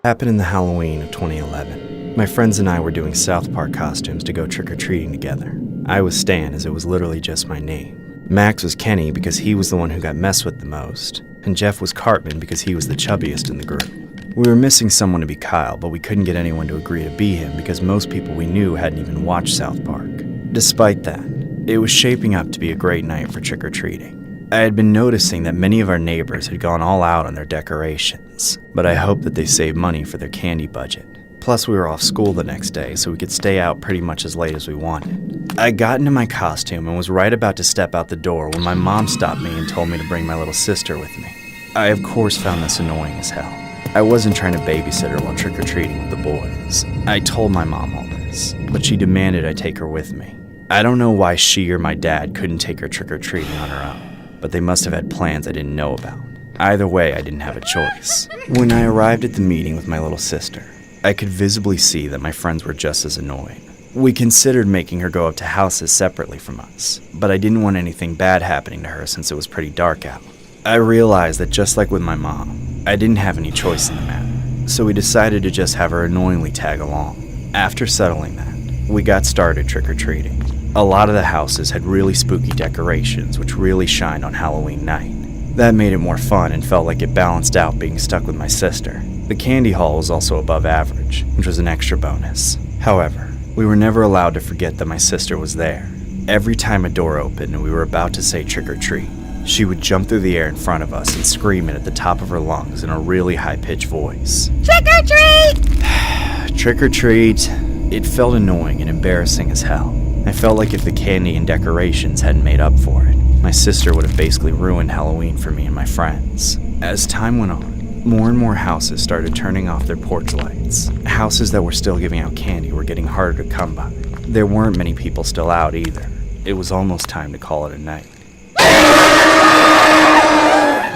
Happened in the Halloween of 2011. My friends and I were doing South Park costumes to go trick-or-treating together. I was Stan, as it was literally just my name. Max was Kenny because he was the one who got messed with the most, and Jeff was Cartman because he was the chubbiest in the group. We were missing someone to be Kyle, but we couldn't get anyone to agree to be him because most people we knew hadn't even watched South Park. Despite that, it was shaping up to be a great night for trick-or-treating. I had been noticing that many of our neighbors had gone all out on their decorations, but I hoped that they saved money for their candy budget. Plus, we were off school the next day, so we could stay out pretty much as late as we wanted. I got into my costume and was right about to step out the door when my mom stopped me and told me to bring my little sister with me. I, of course, found this annoying as hell. I wasn't trying to babysit her while trick-or-treating with the boys. I told my mom all this, but she demanded I take her with me. I don't know why she or my dad couldn't take her trick-or-treating on her own, but they must have had plans I didn't know about. Either way, I didn't have a choice. When I arrived at the meeting with my little sister, I could visibly see that my friends were just as annoyed. We considered making her go up to houses separately from us, but I didn't want anything bad happening to her since it was pretty dark out. I realized that just like with my mom, I didn't have any choice in the matter, so we decided to just have her annoyingly tag along. After settling that, we got started trick-or-treating. A lot of the houses had really spooky decorations, which really shined on Halloween night. That made it more fun and felt like it balanced out being stuck with my sister. The candy haul was also above average, which was an extra bonus. However, we were never allowed to forget that my sister was there. Every time a door opened and we were about to say trick or treat, she would jump through the air in front of us and scream it at the top of her lungs in a really high-pitched voice. Trick or treat! Trick or treat, It felt annoying and embarrassing as hell. I felt like if the candy and decorations hadn't made up for it, my sister would have basically ruined Halloween for me and my friends. As time went on, more and more houses started turning off their porch lights. Houses that were still giving out candy were getting harder to come by. There weren't many people still out either. It was almost time to call it a night.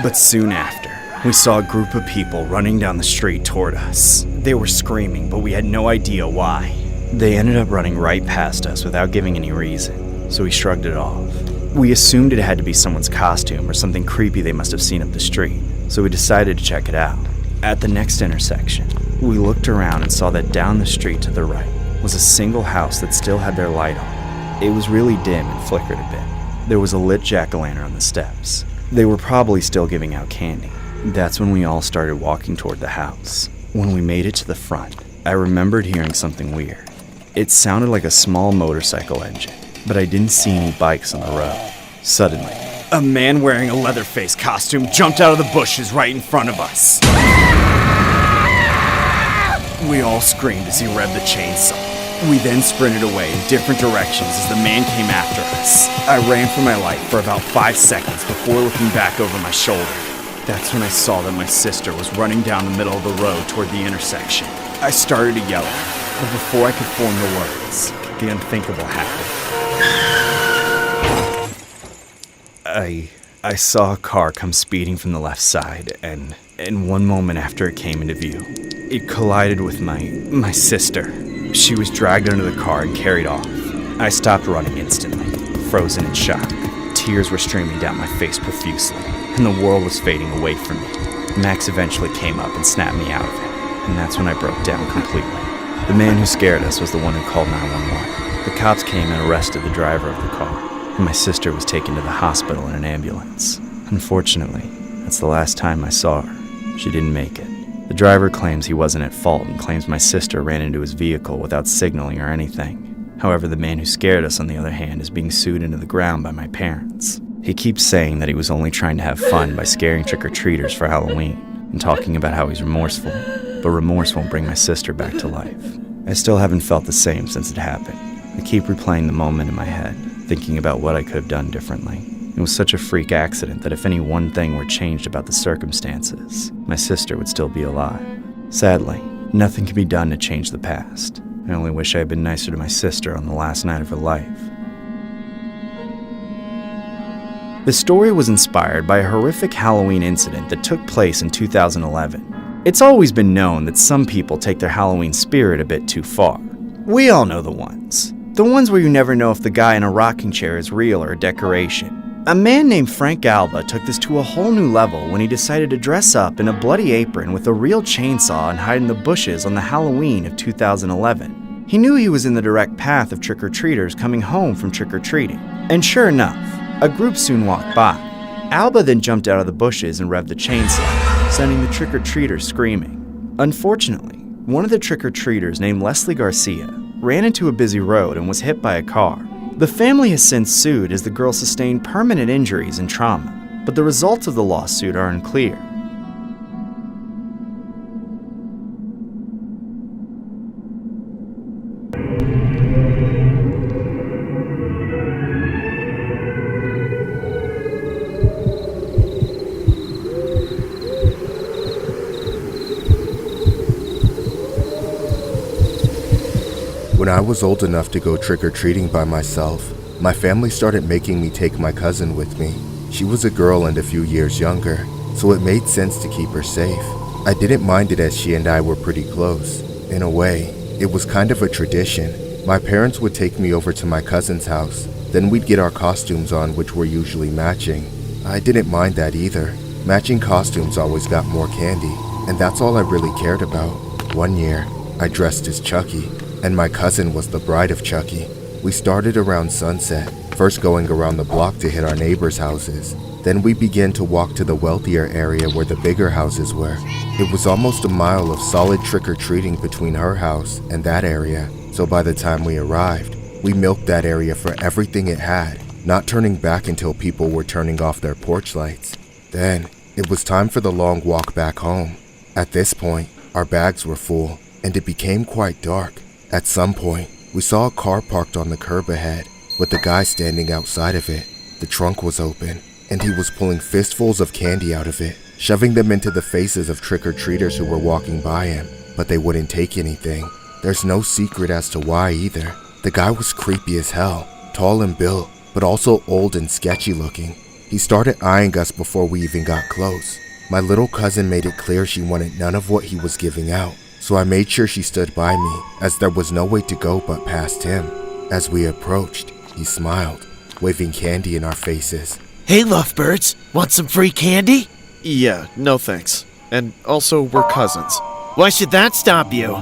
But soon after, we saw a group of people running down the street toward us. They were screaming, but we had no idea why. They ended up running right past us without giving any reason, so we shrugged it off. We assumed it had to be someone's costume or something creepy they must have seen up the street, so we decided to check it out. At the next intersection, we looked around and saw that down the street to the right was a single house that still had their light on. It was really dim and flickered a bit. There was a lit jack-o'-lantern on the steps. They were probably still giving out candy. That's when we all started walking toward the house. When we made it to the front, I remembered hearing something weird. It sounded like a small motorcycle engine, but I didn't see any bikes on the road. Suddenly, a man wearing a Leatherface costume jumped out of the bushes right in front of us. We all screamed as he revved the chainsaw. We then sprinted away in different directions as the man came after us. I ran for my life for about 5 seconds before looking back over my shoulder. That's when I saw that my sister was running down the middle of the road toward the intersection. I started to yell at her, but before I could form the words, the unthinkable happened. I saw a car come speeding from the left side, and one moment after it came into view, it collided with my sister. She was dragged under the car and carried off. I stopped running instantly, frozen in shock. Tears were streaming down my face profusely, and the world was fading away from me. Max eventually came up and snapped me out of it, and that's when I broke down completely. The man who scared us was the one who called 911. The cops came and arrested the driver of the car, and my sister was taken to the hospital in an ambulance. Unfortunately, that's the last time I saw her. She didn't make it. The driver claims he wasn't at fault and claims my sister ran into his vehicle without signaling or anything. However, the man who scared us, on the other hand, is being sued into the ground by my parents. He keeps saying that he was only trying to have fun by scaring trick-or-treaters for Halloween and talking about how he's remorseful, but remorse won't bring my sister back to life. I still haven't felt the same since it happened. I keep replaying the moment in my head, thinking about what I could have done differently. It was such a freak accident that if any one thing were changed about the circumstances, my sister would still be alive. Sadly, nothing can be done to change the past. I only wish I had been nicer to my sister on the last night of her life. The story was inspired by a horrific Halloween incident that took place in 2011. It's always been known that some people take their Halloween spirit a bit too far. We all know the ones. The ones where you never know if the guy in a rocking chair is real or a decoration. A man named Frank Alba took this to a whole new level when he decided to dress up in a bloody apron with a real chainsaw and hide in the bushes on the Halloween of 2011. He knew he was in the direct path of trick-or-treaters coming home from trick-or-treating. And sure enough, a group soon walked by. Alba then jumped out of the bushes and revved the chainsaw, sending the trick-or-treaters screaming. Unfortunately, one of the trick-or-treaters named Leslie Garcia ran into a busy road and was hit by a car. The family has since sued as the girl sustained permanent injuries and trauma, but the results of the lawsuit are unclear. When I was old enough to go trick-or-treating by myself, my family started making me take my cousin with me. She was a girl and a few years younger, so it made sense to keep her safe. I didn't mind it as she and I were pretty close. In a way, it was kind of a tradition. My parents would take me over to my cousin's house, then we'd get our costumes on, which were usually matching. I didn't mind that either. Matching costumes always got more candy, and that's all I really cared about. One year, I dressed as Chucky, and my cousin was the bride of Chucky. We started around sunset, first going around the block to hit our neighbors' houses. Then we began to walk to the wealthier area where the bigger houses were. It was almost a mile of solid trick-or-treating between her house and that area, so by the time we arrived, we milked that area for everything it had, not turning back until people were turning off their porch lights. Then, it was time for the long walk back home. At this point, our bags were full, and it became quite dark. At some point, we saw a car parked on the curb ahead, with a guy standing outside of it. The trunk was open, and he was pulling fistfuls of candy out of it, shoving them into the faces of trick-or-treaters who were walking by him, but they wouldn't take anything. There's no secret as to why either. The guy was creepy as hell, tall and built, but also old and sketchy looking. He started eyeing us before we even got close. My little cousin made it clear she wanted none of what he was giving out, so I made sure she stood by me, as there was no way to go but past him. As we approached, he smiled, waving candy in our faces. Hey, lovebirds, want some free candy? Yeah, no thanks. And also, we're cousins. Why should that stop you?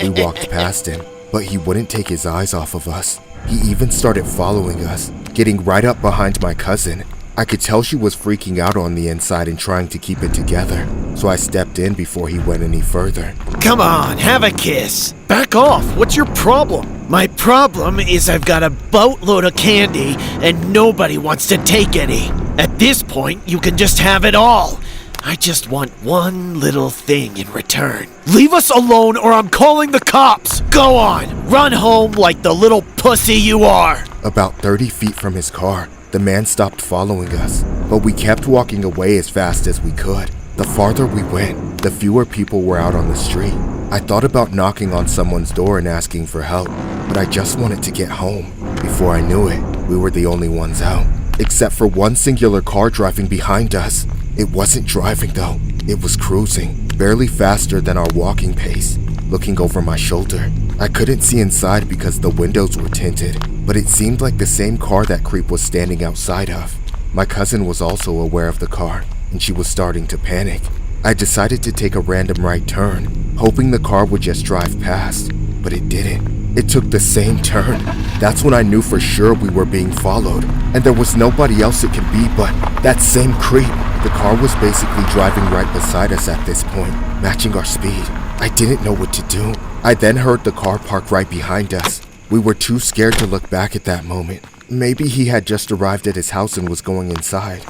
We walked past him, but he wouldn't take his eyes off of us. He even started following us, getting right up behind my cousin. I could tell she was freaking out on the inside and trying to keep it together, so I stepped in before he went any further. Come on, have a kiss. Back off, what's your problem? My problem is I've got a boatload of candy and nobody wants to take any. At this point, you can just have it all. I just want one little thing in return. Leave us alone or I'm calling the cops! Go on, run home like the little pussy you are. About 30 feet from his car, the man stopped following us, but we kept walking away as fast as we could. The farther we went, the fewer people were out on the street. I thought about knocking on someone's door and asking for help, but I just wanted to get home. Before I knew it, we were the only ones out, except for one singular car driving behind us. It wasn't driving though, it was cruising, barely faster than our walking pace. Looking over my shoulder, I couldn't see inside because the windows were tinted, but it seemed like the same car that Creep was standing outside of. My cousin was also aware of the car, and she was starting to panic. I decided to take a random right turn, hoping the car would just drive past, but it didn't. It took the same turn. That's when I knew for sure we were being followed, and there was nobody else it could be but that same Creep. The car was basically driving right beside us at this point, matching our speed. I didn't know what to do. I then heard the car park right behind us. We were too scared to look back at that moment. Maybe he had just arrived at his house and was going inside.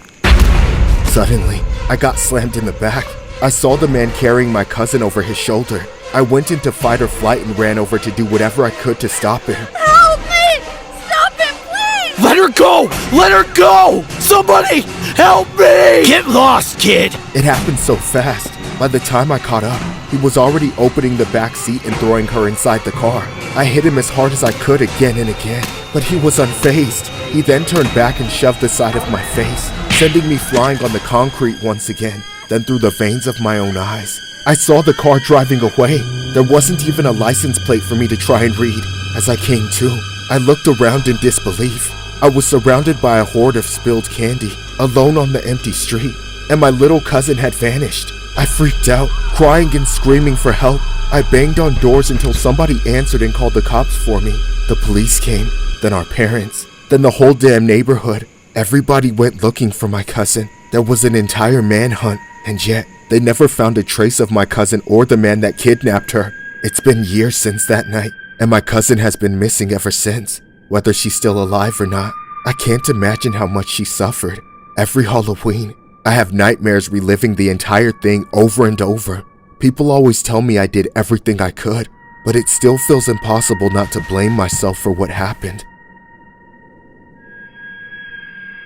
Suddenly, I got slammed in the back. I saw the man carrying my cousin over his shoulder. I went into fight or flight and ran over to do whatever I could to stop him. Help me! Stop him, please! Let her go! Let her go! Somebody, help me! Get lost, kid! It happened so fast. By the time I caught up, he was already opening the back seat and throwing her inside the car. I hit him as hard as I could again and again, but he was unfazed. He then turned back and shoved the side of my face, sending me flying on the concrete once again, then through the veins of my own eyes. I saw the car driving away. There wasn't even a license plate for me to try and read. As I came to, I looked around in disbelief. I was surrounded by a horde of spilled candy, alone on the empty street, and my little cousin had vanished. I freaked out, crying and screaming for help. I banged on doors until somebody answered and called the cops for me. The police came, then our parents, then the whole damn neighborhood. Everybody went looking for my cousin. There was an entire manhunt, and yet they never found a trace of my cousin or the man that kidnapped her. It's been years since that night, and my cousin has been missing ever since. Whether she's still alive or not, I can't imagine how much she suffered. Every Halloween, I have nightmares reliving the entire thing over and over. People always tell me I did everything I could, but it still feels impossible not to blame myself for what happened.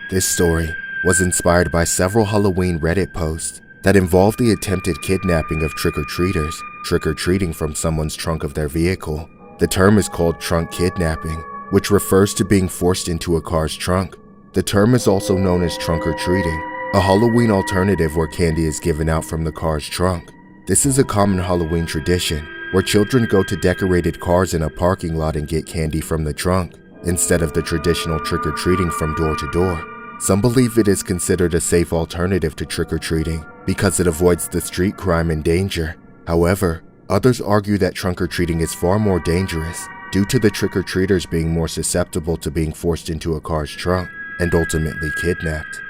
This story was inspired by several Halloween Reddit posts that involved the attempted kidnapping of trick-or-treaters, trick-or-treating from someone's trunk of their vehicle. The term is called trunk kidnapping, which refers to being forced into a car's trunk. The term is also known as trunk-or-treating, a Halloween alternative where candy is given out from the car's trunk. This is a common Halloween tradition where children go to decorated cars in a parking lot and get candy from the trunk, instead of the traditional trick-or-treating from door to door. Some believe it is considered a safe alternative to trick-or-treating because it avoids the street crime and danger. However, others argue that trunk-or-treating is far more dangerous due to the trick-or-treaters being more susceptible to being forced into a car's trunk and ultimately kidnapped.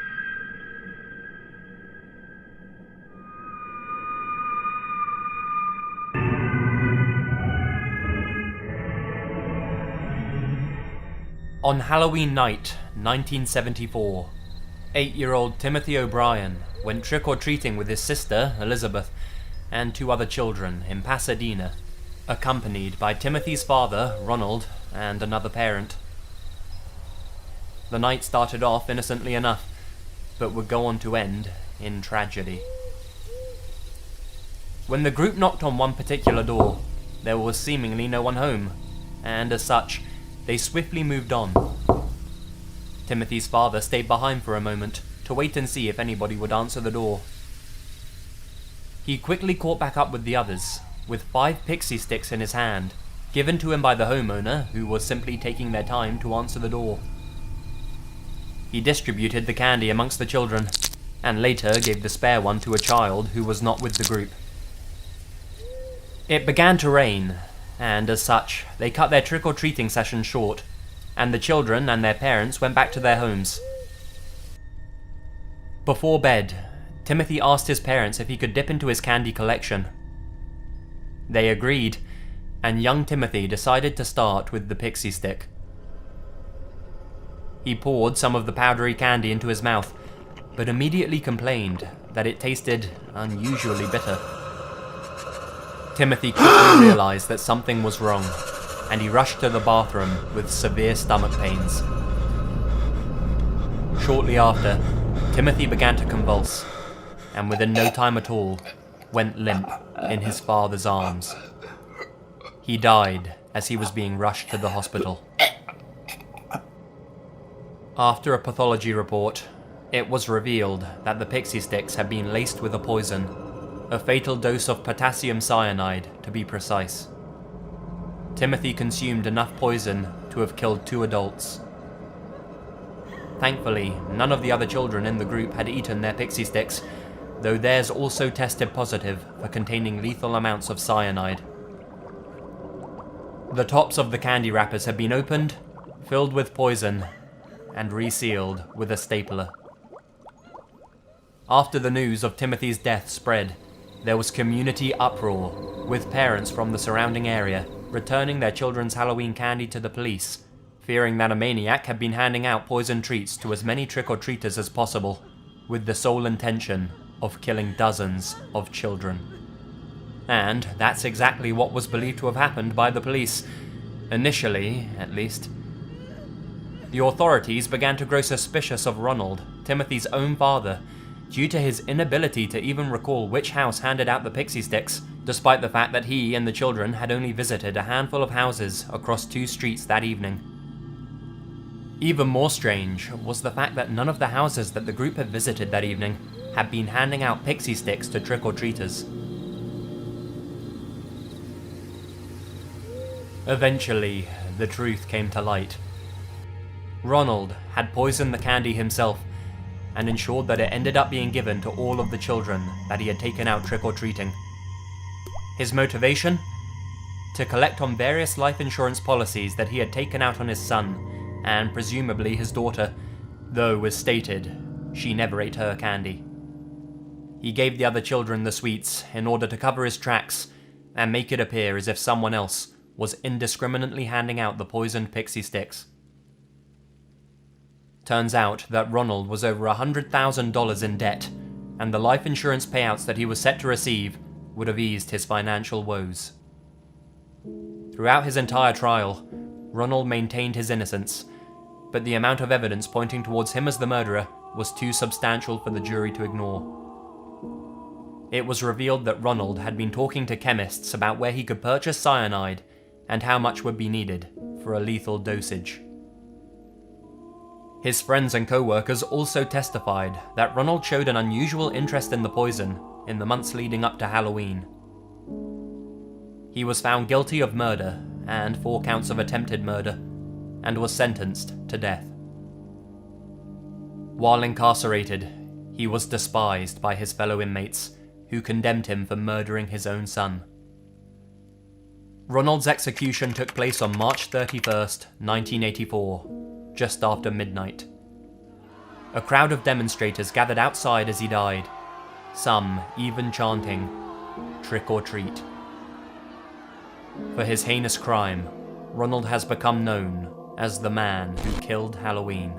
On Halloween night, 1974, 8-year-old Timothy O'Brien went trick-or-treating with his sister, Elizabeth, and 2 other children in Pasadena. accompanied by Timothy's father, Ronald, and another parent. The night started off innocently enough, but would go on to end in tragedy. When the group knocked on one particular door, there was seemingly no one home, and as such, they swiftly moved on. Timothy's father stayed behind for a moment to wait and see if anybody would answer the door. He quickly caught back up with the others, with 5 pixie sticks in his hand, given to him by the homeowner, who was simply taking their time to answer the door. He distributed the candy amongst the children, and later gave the spare one to a child who was not with the group. It began to rain, and as such, they cut their trick-or-treating session short, and the children and their parents went back to their homes. Before bed, Timothy asked his parents if he could dip into his candy collection. They agreed, and young Timothy decided to start with the pixie stick. He poured some of the powdery candy into his mouth, but immediately complained that it tasted unusually bitter. Timothy quickly realized that something was wrong, and he rushed to the bathroom with severe stomach pains. Shortly after, Timothy began to convulse, and within no time at all, went limp in his father's arms. He died as he was being rushed to the hospital. After a pathology report, it was revealed that the pixie sticks had been laced with a poison, a fatal dose of potassium cyanide to be precise. Timothy consumed enough poison to have killed 2 adults. Thankfully, none of the other children in the group had eaten their pixie sticks, though theirs also tested positive for containing lethal amounts of cyanide. The tops of the candy wrappers had been opened, filled with poison, and resealed with a stapler. After the news of Timothy's death spread, there was community uproar, with parents from the surrounding area returning their children's Halloween candy to the police, fearing that a maniac had been handing out poison treats to as many trick-or-treaters as possible, with the sole intention of killing dozens of children. And that's exactly what was believed to have happened by the police, initially, at least. The authorities began to grow suspicious of Ronald, Timothy's own father, due to his inability to even recall which house handed out the pixie sticks, despite the fact that he and the children had only visited a handful of houses across 2 streets that evening. Even more strange was the fact that none of the houses that the group had visited that evening had been handing out pixie sticks to trick-or-treaters. Eventually, the truth came to light. Ronald had poisoned the candy himself, and ensured that it ended up being given to all of the children that he had taken out trick-or-treating. His motivation? To collect on various life insurance policies that he had taken out on his son, and presumably his daughter, though, as stated, she never ate her candy. He gave the other children the sweets in order to cover his tracks, and make it appear as if someone else was indiscriminately handing out the poisoned pixie sticks. Turns out that Ronald was over $100,000 in debt, and the life insurance payouts that he was set to receive would have eased his financial woes. Throughout his entire trial, Ronald maintained his innocence, but the amount of evidence pointing towards him as the murderer was too substantial for the jury to ignore. It was revealed that Ronald had been talking to chemists about where he could purchase cyanide and how much would be needed for a lethal dosage. His friends and co-workers also testified that Ronald showed an unusual interest in the poison in the months leading up to Halloween. He was found guilty of murder and 4 counts of attempted murder, and was sentenced to death. While incarcerated, he was despised by his fellow inmates, who condemned him for murdering his own son. Ronald's execution took place on March 31st, 1984. Just after midnight. A crowd of demonstrators gathered outside as he died, some even chanting, "Trick or treat." For his heinous crime, Ronald has become known as the man who killed Halloween.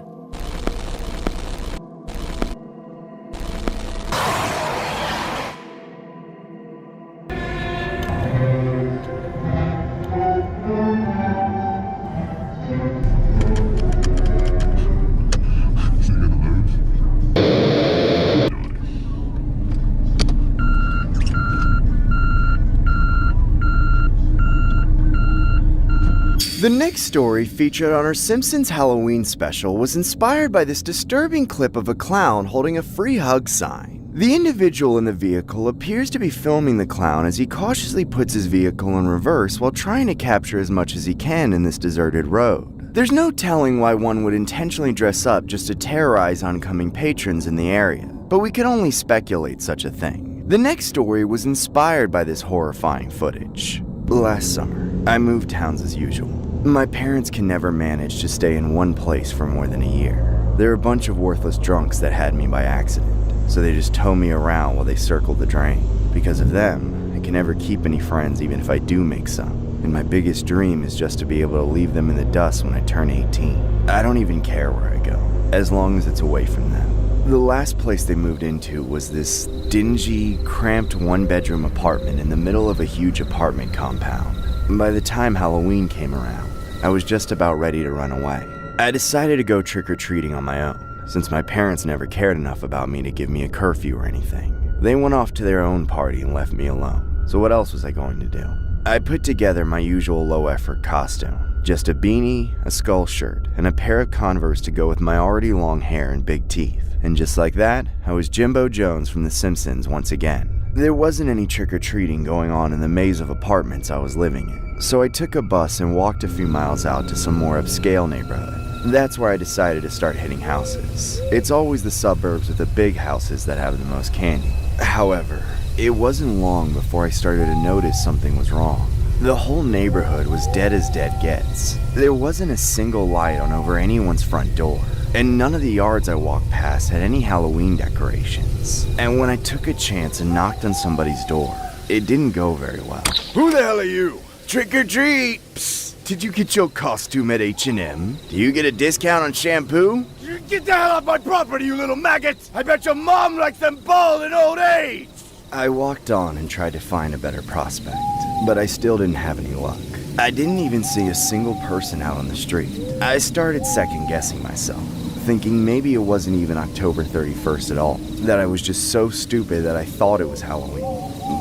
The next story featured on our Simpsons Halloween special was inspired by this disturbing clip of a clown holding a free hug sign. The individual in the vehicle appears to be filming the clown as he cautiously puts his vehicle in reverse while trying to capture as much as he can in this deserted road. There's no telling why one would intentionally dress up just to terrorize oncoming patrons in the area, but we can only speculate such a thing. The next story was inspired by this horrifying footage. Last summer, I moved towns as usual. My parents can never manage to stay in one place for more than a year. They're a bunch of worthless drunks that had me by accident, so they just tow me around while they circle the drain. Because of them, I can never keep any friends even if I do make some, and my biggest dream is just to be able to leave them in the dust when I turn 18. I don't even care where I go, as long as it's away from them. The last place they moved into was this dingy, cramped one-bedroom apartment in the middle of a huge apartment compound. By the time Halloween came around, I was just about ready to run away. I decided to go trick-or-treating on my own, since my parents never cared enough about me to give me a curfew or anything. They went off to their own party and left me alone, so what else was I going to do? I put together my usual low-effort costume, just a beanie, a skull shirt, and a pair of Converse to go with my already long hair and big teeth. And just like that, I was Jimbo Jones from The Simpsons once again. There wasn't any trick-or-treating going on in the maze of apartments I was living in, so I took a bus and walked a few miles out to some more upscale neighborhood. That's where I decided to start hitting houses. It's always the suburbs with the big houses that have the most candy. However, it wasn't long before I started to notice something was wrong. The whole neighborhood was dead as dead gets. There wasn't a single light on over anyone's front door, and none of the yards I walked past had any Halloween decorations. And when I took a chance and knocked on somebody's door, it didn't go very well. Who the hell are you? Trick or treat! Psst, did you get your costume at H&M? Do you get a discount on shampoo? Get the hell off my property, you little maggot! I bet your mom likes them bald in old age! I walked on and tried to find a better prospect, but I still didn't have any luck. I didn't even see a single person out on the street. I started second-guessing myself, thinking maybe it wasn't even October 31st at all, that I was just so stupid that I thought it was Halloween.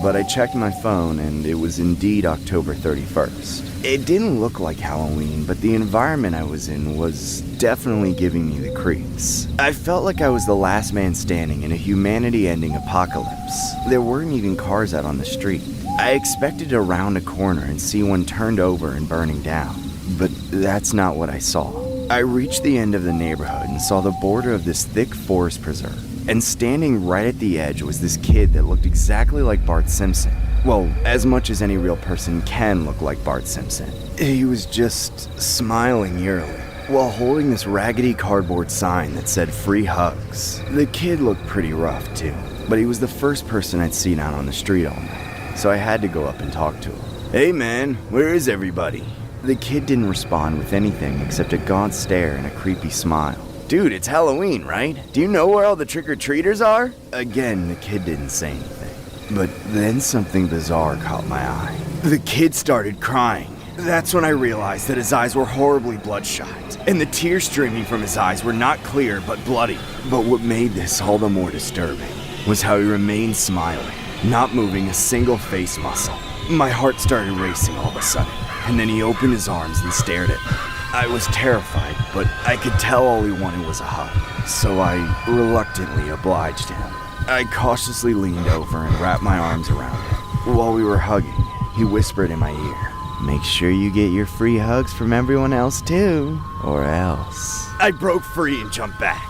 But I checked my phone and it was indeed October 31st. It didn't look like Halloween, but the environment I was in was definitely giving me the creeps. I felt like I was the last man standing in a humanity-ending apocalypse. There weren't even cars out on the street. I expected to round a corner and see one turned over and burning down, but that's not what I saw. I reached the end of the neighborhood and saw the border of this thick forest preserve. And standing right at the edge was this kid that looked exactly like Bart Simpson. Well, as much as any real person can look like Bart Simpson. He was just smiling eerily, while holding this raggedy cardboard sign that said free hugs. The kid looked pretty rough too, but he was the first person I'd seen out on the street all night, so I had to go up and talk to him. Hey man, where is everybody? The kid didn't respond with anything except a gaunt stare and a creepy smile. Dude, it's Halloween, right? Do you know where all the trick-or-treaters are? Again, the kid didn't say anything. But then something bizarre caught my eye. The kid started crying. That's when I realized that his eyes were horribly bloodshot, and the tears streaming from his eyes were not clear but bloody. But what made this all the more disturbing was how he remained smiling, not moving a single face muscle. My heart started racing all of a sudden, and then he opened his arms and stared at me. I was terrified, but I could tell all he wanted was a hug, so I reluctantly obliged him. I cautiously leaned over and wrapped my arms around him. While we were hugging, he whispered in my ear, "Make sure you get your free hugs from everyone else too, or else." I broke free and jumped back.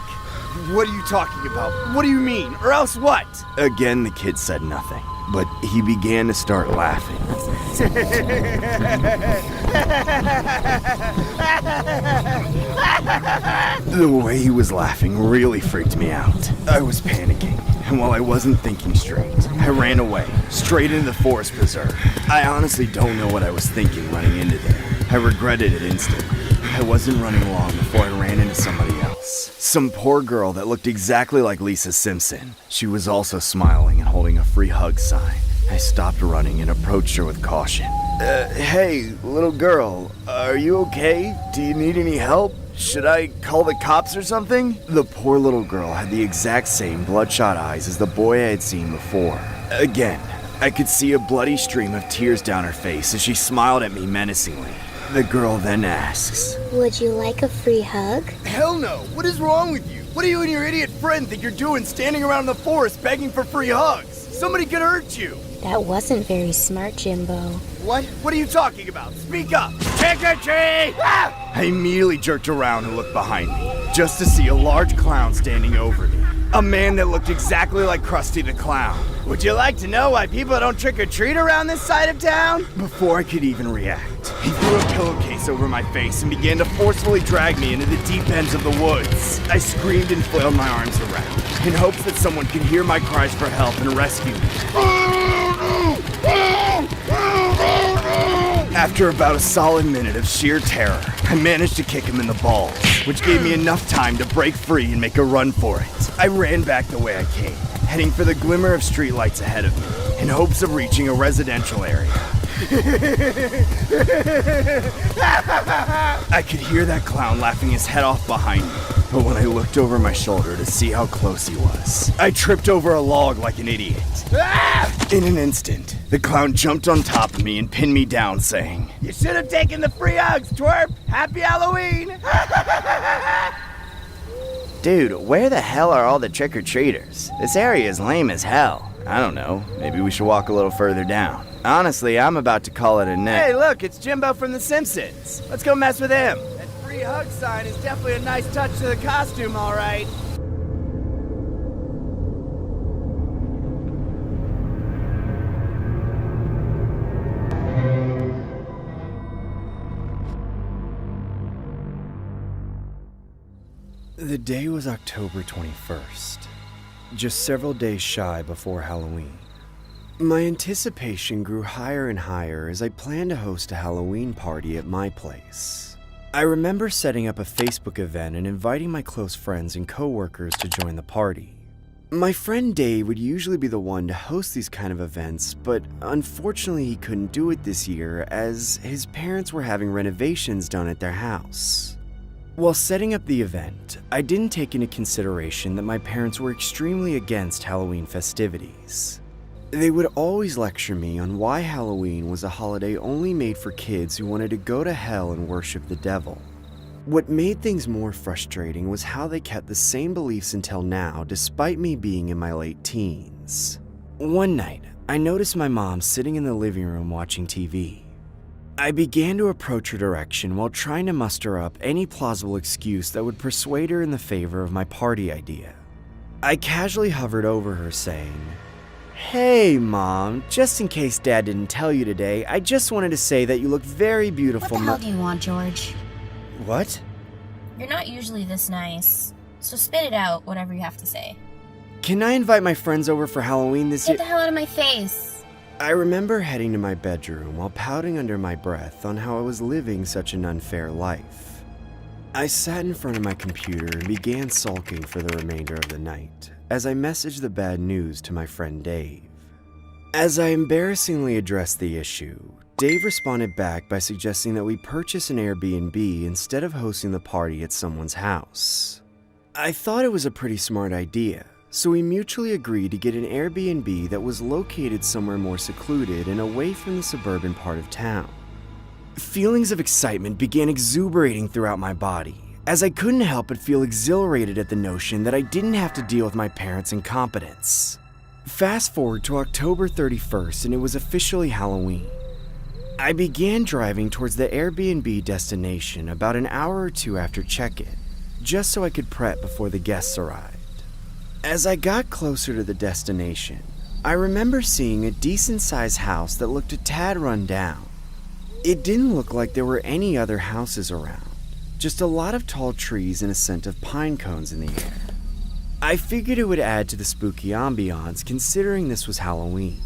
What are you talking about? What do you mean? Or else what? Again, the kid said nothing, but he began to start laughing. The way he was laughing really freaked me out. I was panicking, and while I wasn't thinking straight, I ran away, straight into the forest preserve. I honestly don't know what I was thinking running into there. I regretted it instantly. I wasn't running long before I ran into somebody else. Some poor girl that looked exactly like Lisa Simpson. She was also smiling and holding a free hug sign. I stopped running and approached her with caution. Hey, little girl, are you okay? Do you need any help? Should I call the cops or something? The poor little girl had the exact same bloodshot eyes as the boy I had seen before. Again, I could see a bloody stream of tears down her face as she smiled at me menacingly. The girl then asks, Would you like a free hug? Hell no! What is wrong with you? What do you and your idiot friend think you're doing standing around in the forest begging for free hugs? Somebody could hurt you! That wasn't very smart, Jimbo. What? What are you talking about? Speak up! Trick-or-treat! Ah! I immediately jerked around and looked behind me, just to see a large clown standing over me. A man that looked exactly like Krusty the Clown. Would you like to know why people don't trick-or-treat around this side of town? Before I could even react, he threw a pillowcase over my face and began to forcefully drag me into the deep ends of the woods. I screamed and flailed my arms around, in hopes that someone could hear my cries for help and rescue me. After about a solid minute of sheer terror, I managed to kick him in the balls, which gave me enough time to break free and make a run for it. I ran back the way I came, heading for the glimmer of streetlights ahead of me, in hopes of reaching a residential area. I could hear that clown laughing his head off behind me, but when I looked over my shoulder to see how close he was, I tripped over a log like an idiot. In an instant, the clown jumped on top of me and pinned me down, saying, You should have taken the free hugs, twerp! Happy Halloween! Dude, where the hell are all the trick-or-treaters? This area is lame as hell. I don't know, maybe we should walk a little further down. Honestly, I'm about to call it a night. Hey, look, it's Jimbo from The Simpsons. Let's go mess with him. That free hug sign is definitely a nice touch to the costume, all right. The day was October 21st, just several days shy before Halloween. My anticipation grew higher and higher as I planned to host a Halloween party at my place. I remember setting up a Facebook event and inviting my close friends and coworkers to join the party. My friend Dave would usually be the one to host these kind of events, but unfortunately he couldn't do it this year as his parents were having renovations done at their house. While setting up the event, I didn't take into consideration that my parents were extremely against Halloween festivities. They would always lecture me on why Halloween was a holiday only made for kids who wanted to go to hell and worship the devil. What made things more frustrating was how they kept the same beliefs until now, despite me being in my late teens. One night, I noticed my mom sitting in the living room watching TV. I began to approach her direction while trying to muster up any plausible excuse that would persuade her in the favor of my party idea. I casually hovered over her saying, "Hey Mom, just in case Dad didn't tell you today, I just wanted to say that you look very beautiful." What the hell do you want, George? What? You're not usually this nice, so spit it out, whatever you have to say. Can I invite my friends over for Halloween this year? Get the hell out of my face! I remember heading to my bedroom while pouting under my breath on how I was living such an unfair life. I sat in front of my computer and began sulking for the remainder of the night as I messaged the bad news to my friend Dave. As I embarrassingly addressed the issue, Dave responded back by suggesting that we purchase an Airbnb instead of hosting the party at someone's house. I thought it was a pretty smart idea, so we mutually agreed to get an Airbnb that was located somewhere more secluded and away from the suburban part of town. Feelings of excitement began exuberating throughout my body, as I couldn't help but feel exhilarated at the notion that I didn't have to deal with my parents' incompetence. Fast forward to October 31st and it was officially Halloween. I began driving towards the Airbnb destination about an hour or two after check-in, just so I could prep before the guests arrived. As I got closer to the destination, I remember seeing a decent-sized house that looked a tad run down. It didn't look like there were any other houses around, just a lot of tall trees and a scent of pine cones in the air. I figured it would add to the spooky ambiance considering this was Halloween.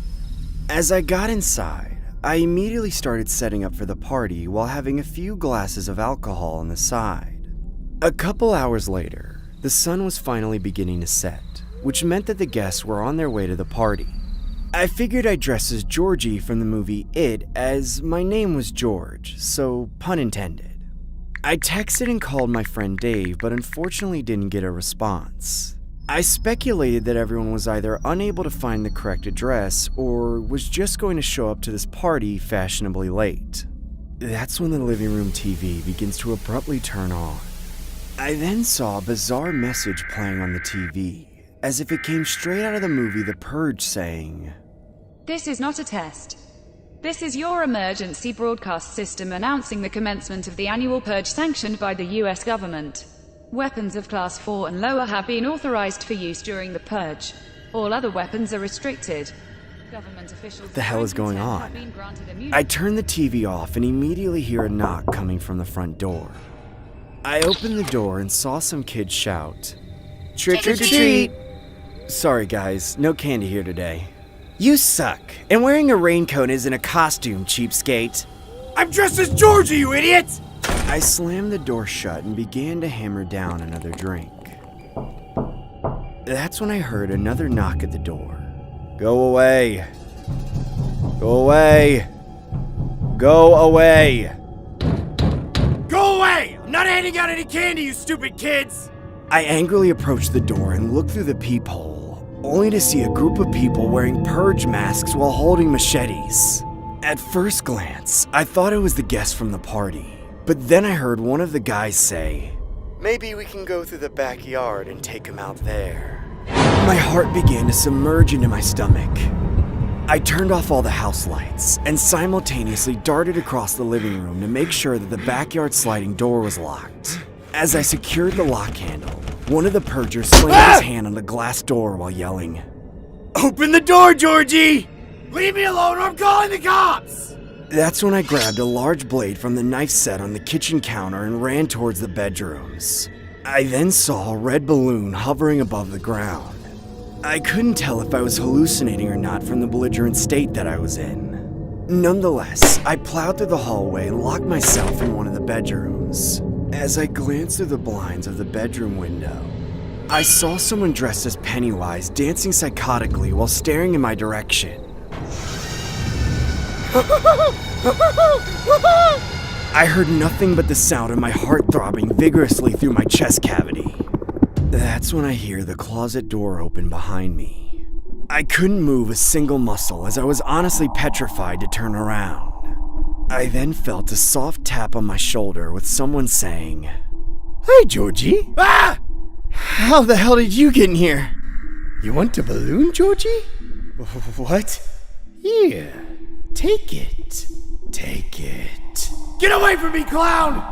As I got inside, I immediately started setting up for the party while having a few glasses of alcohol on the side. A couple hours later, the sun was finally beginning to set, which meant that the guests were on their way to the party. I figured I'd dress as Georgie from the movie It, as my name was George, so pun intended. I texted and called my friend Dave, but unfortunately didn't get a response. I speculated that everyone was either unable to find the correct address or was just going to show up to this party fashionably late. That's when the living room TV begins to abruptly turn on. I then saw a bizarre message playing on the TV, as if it came straight out of the movie The Purge, saying, "This is not a test. This is your emergency broadcast system announcing the commencement of the annual purge sanctioned by the US government. Weapons of Class 4 and lower have been authorized for use during the purge. All other weapons are restricted. Government officials..." What the hell is going on? I turn the TV off and immediately hear a knock coming from the front door. I opened the door and saw some kids shout, "Trick or treat!" Sorry guys, no candy here today. You suck, and wearing a raincoat isn't a costume, cheapskate. I'm dressed as Georgie, you idiot! I slammed the door shut and began to hammer down another drink. That's when I heard another knock at the door. Go away. Go away. Go away. Go away! I'm not handing out any candy, you stupid kids! I angrily approached the door and looked through the peephole, only to see a group of people wearing purge masks while holding machetes. At first glance, I thought it was the guests from the party, but then I heard one of the guys say, "Maybe we can go through the backyard and take him out there." My heart began to submerge into my stomach. I turned off all the house lights and simultaneously darted across the living room to make sure that the backyard sliding door was locked. As I secured the lock handle, one of the purgers slammed his hand on the glass door while yelling, "Open the door, Georgie! Leave me alone or I'm calling the cops!" That's when I grabbed a large blade from the knife set on the kitchen counter and ran towards the bedrooms. I then saw a red balloon hovering above the ground. I couldn't tell if I was hallucinating or not from the belligerent state that I was in. Nonetheless, I plowed through the hallway and locked myself in one of the bedrooms. As I glanced through the blinds of the bedroom window, I saw someone dressed as Pennywise dancing psychotically while staring in my direction. I heard nothing but the sound of my heart throbbing vigorously through my chest cavity. That's when I hear the closet door open behind me. I couldn't move a single muscle as I was honestly petrified to turn around. I then felt a soft tap on my shoulder with someone saying, "Hey, Georgie." Ah! How the hell did you get in here? You want a balloon, Georgie? What? Here, take it. Take it. Get away from me, clown!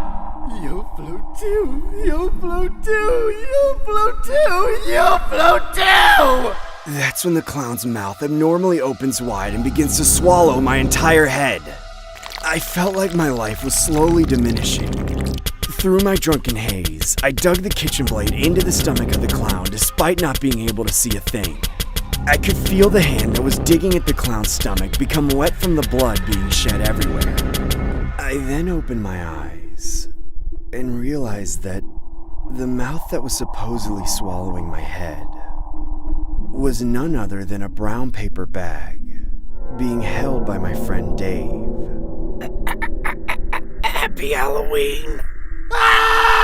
You'll float too. You'll float too. You'll float too. You'll float too. That's when the clown's mouth abnormally opens wide and begins to swallow my entire head. I felt like my life was slowly diminishing. Through my drunken haze, I dug the kitchen blade into the stomach of the clown despite not being able to see a thing. I could feel the hand that was digging at the clown's stomach become wet from the blood being shed everywhere. I then opened my eyes and realized that the mouth that was supposedly swallowing my head was none other than a brown paper bag being held by my friend Dave. Happy Halloween! Ah!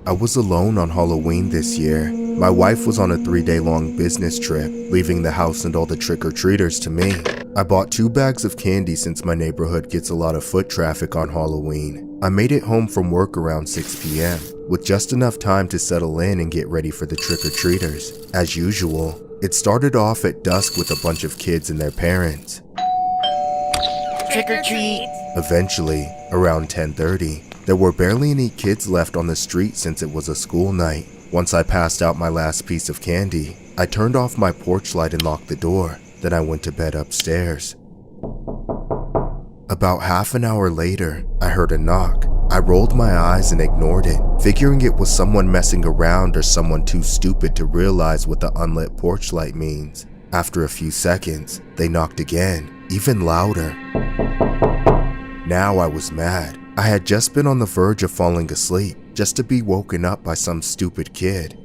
I was alone on Halloween this year. My wife was on a 3-day-long business trip, leaving the house and all the trick-or-treaters to me. I bought 2 bags of candy since my neighborhood gets a lot of foot traffic on Halloween. I made it home from work around 6 p.m. with just enough time to settle in and get ready for the trick-or-treaters. As usual, it started off at dusk with a bunch of kids and their parents. Trick or treat! Eventually, around 10:30, there were barely any kids left on the street since it was a school night. Once I passed out my last piece of candy, I turned off my porch light and locked the door. Then I went to bed upstairs. About half an hour later, I heard a knock. I rolled my eyes and ignored it, figuring it was someone messing around or someone too stupid to realize what the unlit porch light means. After a few seconds, they knocked again, even louder. Now I was mad. I had just been on the verge of falling asleep, just to be woken up by some stupid kid.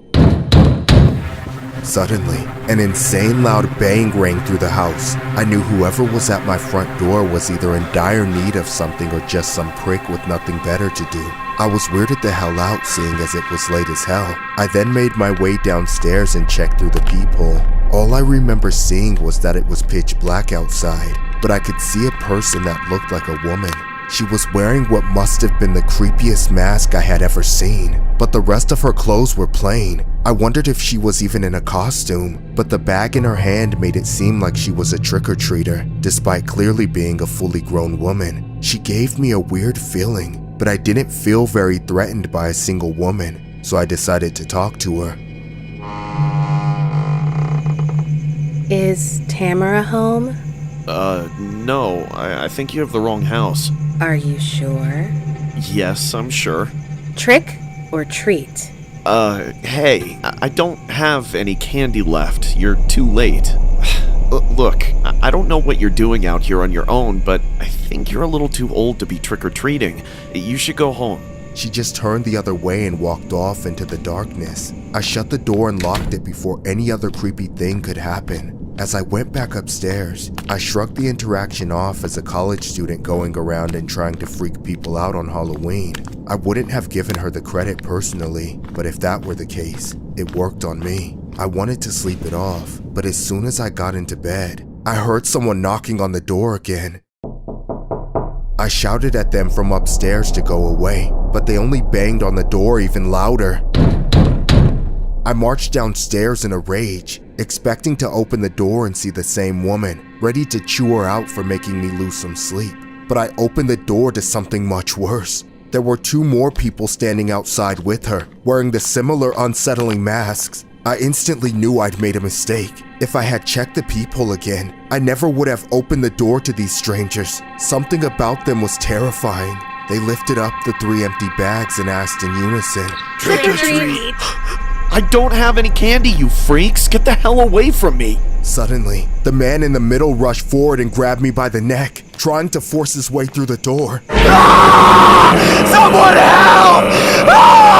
Suddenly, an insane loud bang rang through the house. I knew whoever was at my front door was either in dire need of something or just some prick with nothing better to do. I was weirded the hell out seeing as it was late as hell. I then made my way downstairs and checked through the peephole. All I remember seeing was that it was pitch black outside, but I could see a person that looked like a woman. She was wearing what must have been the creepiest mask I had ever seen, but the rest of her clothes were plain. I wondered if she was even in a costume, but the bag in her hand made it seem like she was a trick-or-treater, despite clearly being a fully grown woman. She gave me a weird feeling, but I didn't feel very threatened by a single woman, so I decided to talk to her. Is Tamara home? No, I think you have the wrong house. Are you sure? Yes, I'm sure. Trick or treat? Hey, I don't have any candy left. You're too late. Look, I don't know what you're doing out here on your own, but I think you're a little too old to be trick-or-treating. You should go home. She just turned the other way and walked off into the darkness. I shut the door and locked it before any other creepy thing could happen. As I went back upstairs, I shrugged the interaction off as a college student going around and trying to freak people out on Halloween. I wouldn't have given her the credit personally, but if that were the case, it worked on me. I wanted to sleep it off, but as soon as I got into bed, I heard someone knocking on the door again. I shouted at them from upstairs to go away, but they only banged on the door even louder. I marched downstairs in a rage, expecting to open the door and see the same woman, ready to chew her out for making me lose some sleep. But I opened the door to something much worse. There were two more people standing outside with her, wearing the similar unsettling masks. I instantly knew I'd made a mistake. If I had checked the peephole again, I never would have opened the door to these strangers. Something about them was terrifying. They lifted up the 3 empty bags and asked in unison, "Trick or treat!" I don't have any candy, you freaks! Get the hell away from me! Suddenly, the man in the middle rushed forward and grabbed me by the neck, trying to force his way through the door. Ah! Someone help! Ah!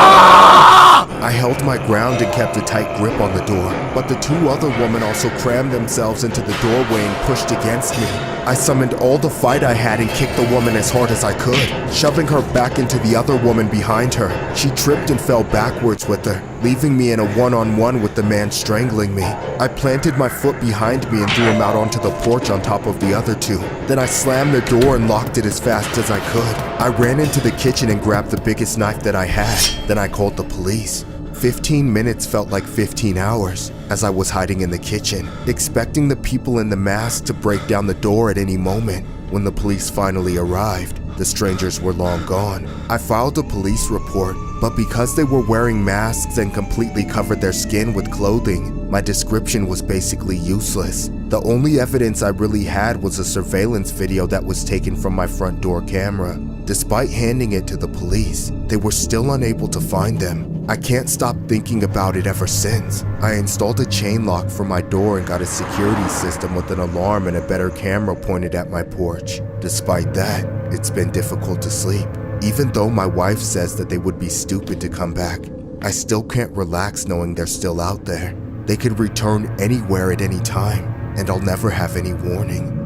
I held my ground and kept a tight grip on the door, but the two other women also crammed themselves into the doorway and pushed against me. I summoned all the fight I had and kicked the woman as hard as I could, shoving her back into the other woman behind her. She tripped and fell backwards with her, leaving me in a one-on-one with the man strangling me. I planted my foot behind me and threw him out onto the porch on top of the other two. Then I slammed the door and locked it as fast as I could. I ran into the kitchen and grabbed the biggest knife that I had. Then I called the police. 15 minutes felt like 15 hours as I was hiding in the kitchen, expecting the people in the mask to break down the door at any moment. When the police finally arrived, the strangers were long gone. I filed a police report, but because they were wearing masks and completely covered their skin with clothing, my description was basically useless. The only evidence I really had was a surveillance video that was taken from my front door camera. Despite handing it to the police, they were still unable to find them. I can't stop thinking about it ever since. I installed a chain lock for my door and got a security system with an alarm and a better camera pointed at my porch. Despite that, it's been difficult to sleep. Even though my wife says that they would be stupid to come back, I still can't relax knowing they're still out there. They could return anywhere at any time, and I'll never have any warning.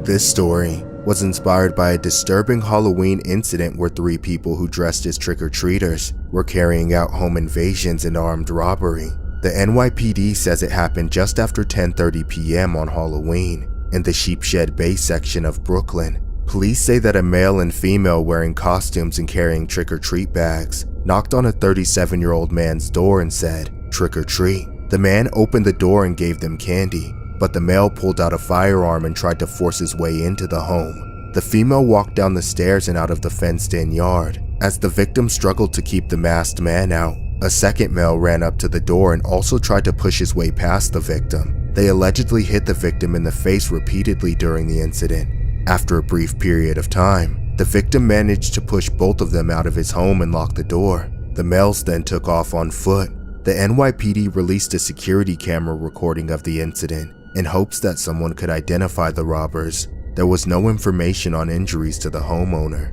This story was inspired by a disturbing Halloween incident where 3 people who dressed as trick-or-treaters were carrying out home invasions and armed robbery. The NYPD says it happened just after 10:30 p.m. on Halloween in the Sheepshed Bay section of Brooklyn. Police say that a male and female wearing costumes and carrying trick-or-treat bags knocked on a 37-year-old man's door and said, "Trick or treat." The man opened the door and gave them candy, but the male pulled out a firearm and tried to force his way into the home. The female walked down the stairs and out of the fenced-in yard. As the victim struggled to keep the masked man out, a second male ran up to the door and also tried to push his way past the victim. They allegedly hit the victim in the face repeatedly during the incident. After a brief period of time, the victim managed to push both of them out of his home and lock the door. The males then took off on foot. The NYPD released a security camera recording of the incident in hopes that someone could identify the robbers. There was no information on injuries to the homeowner.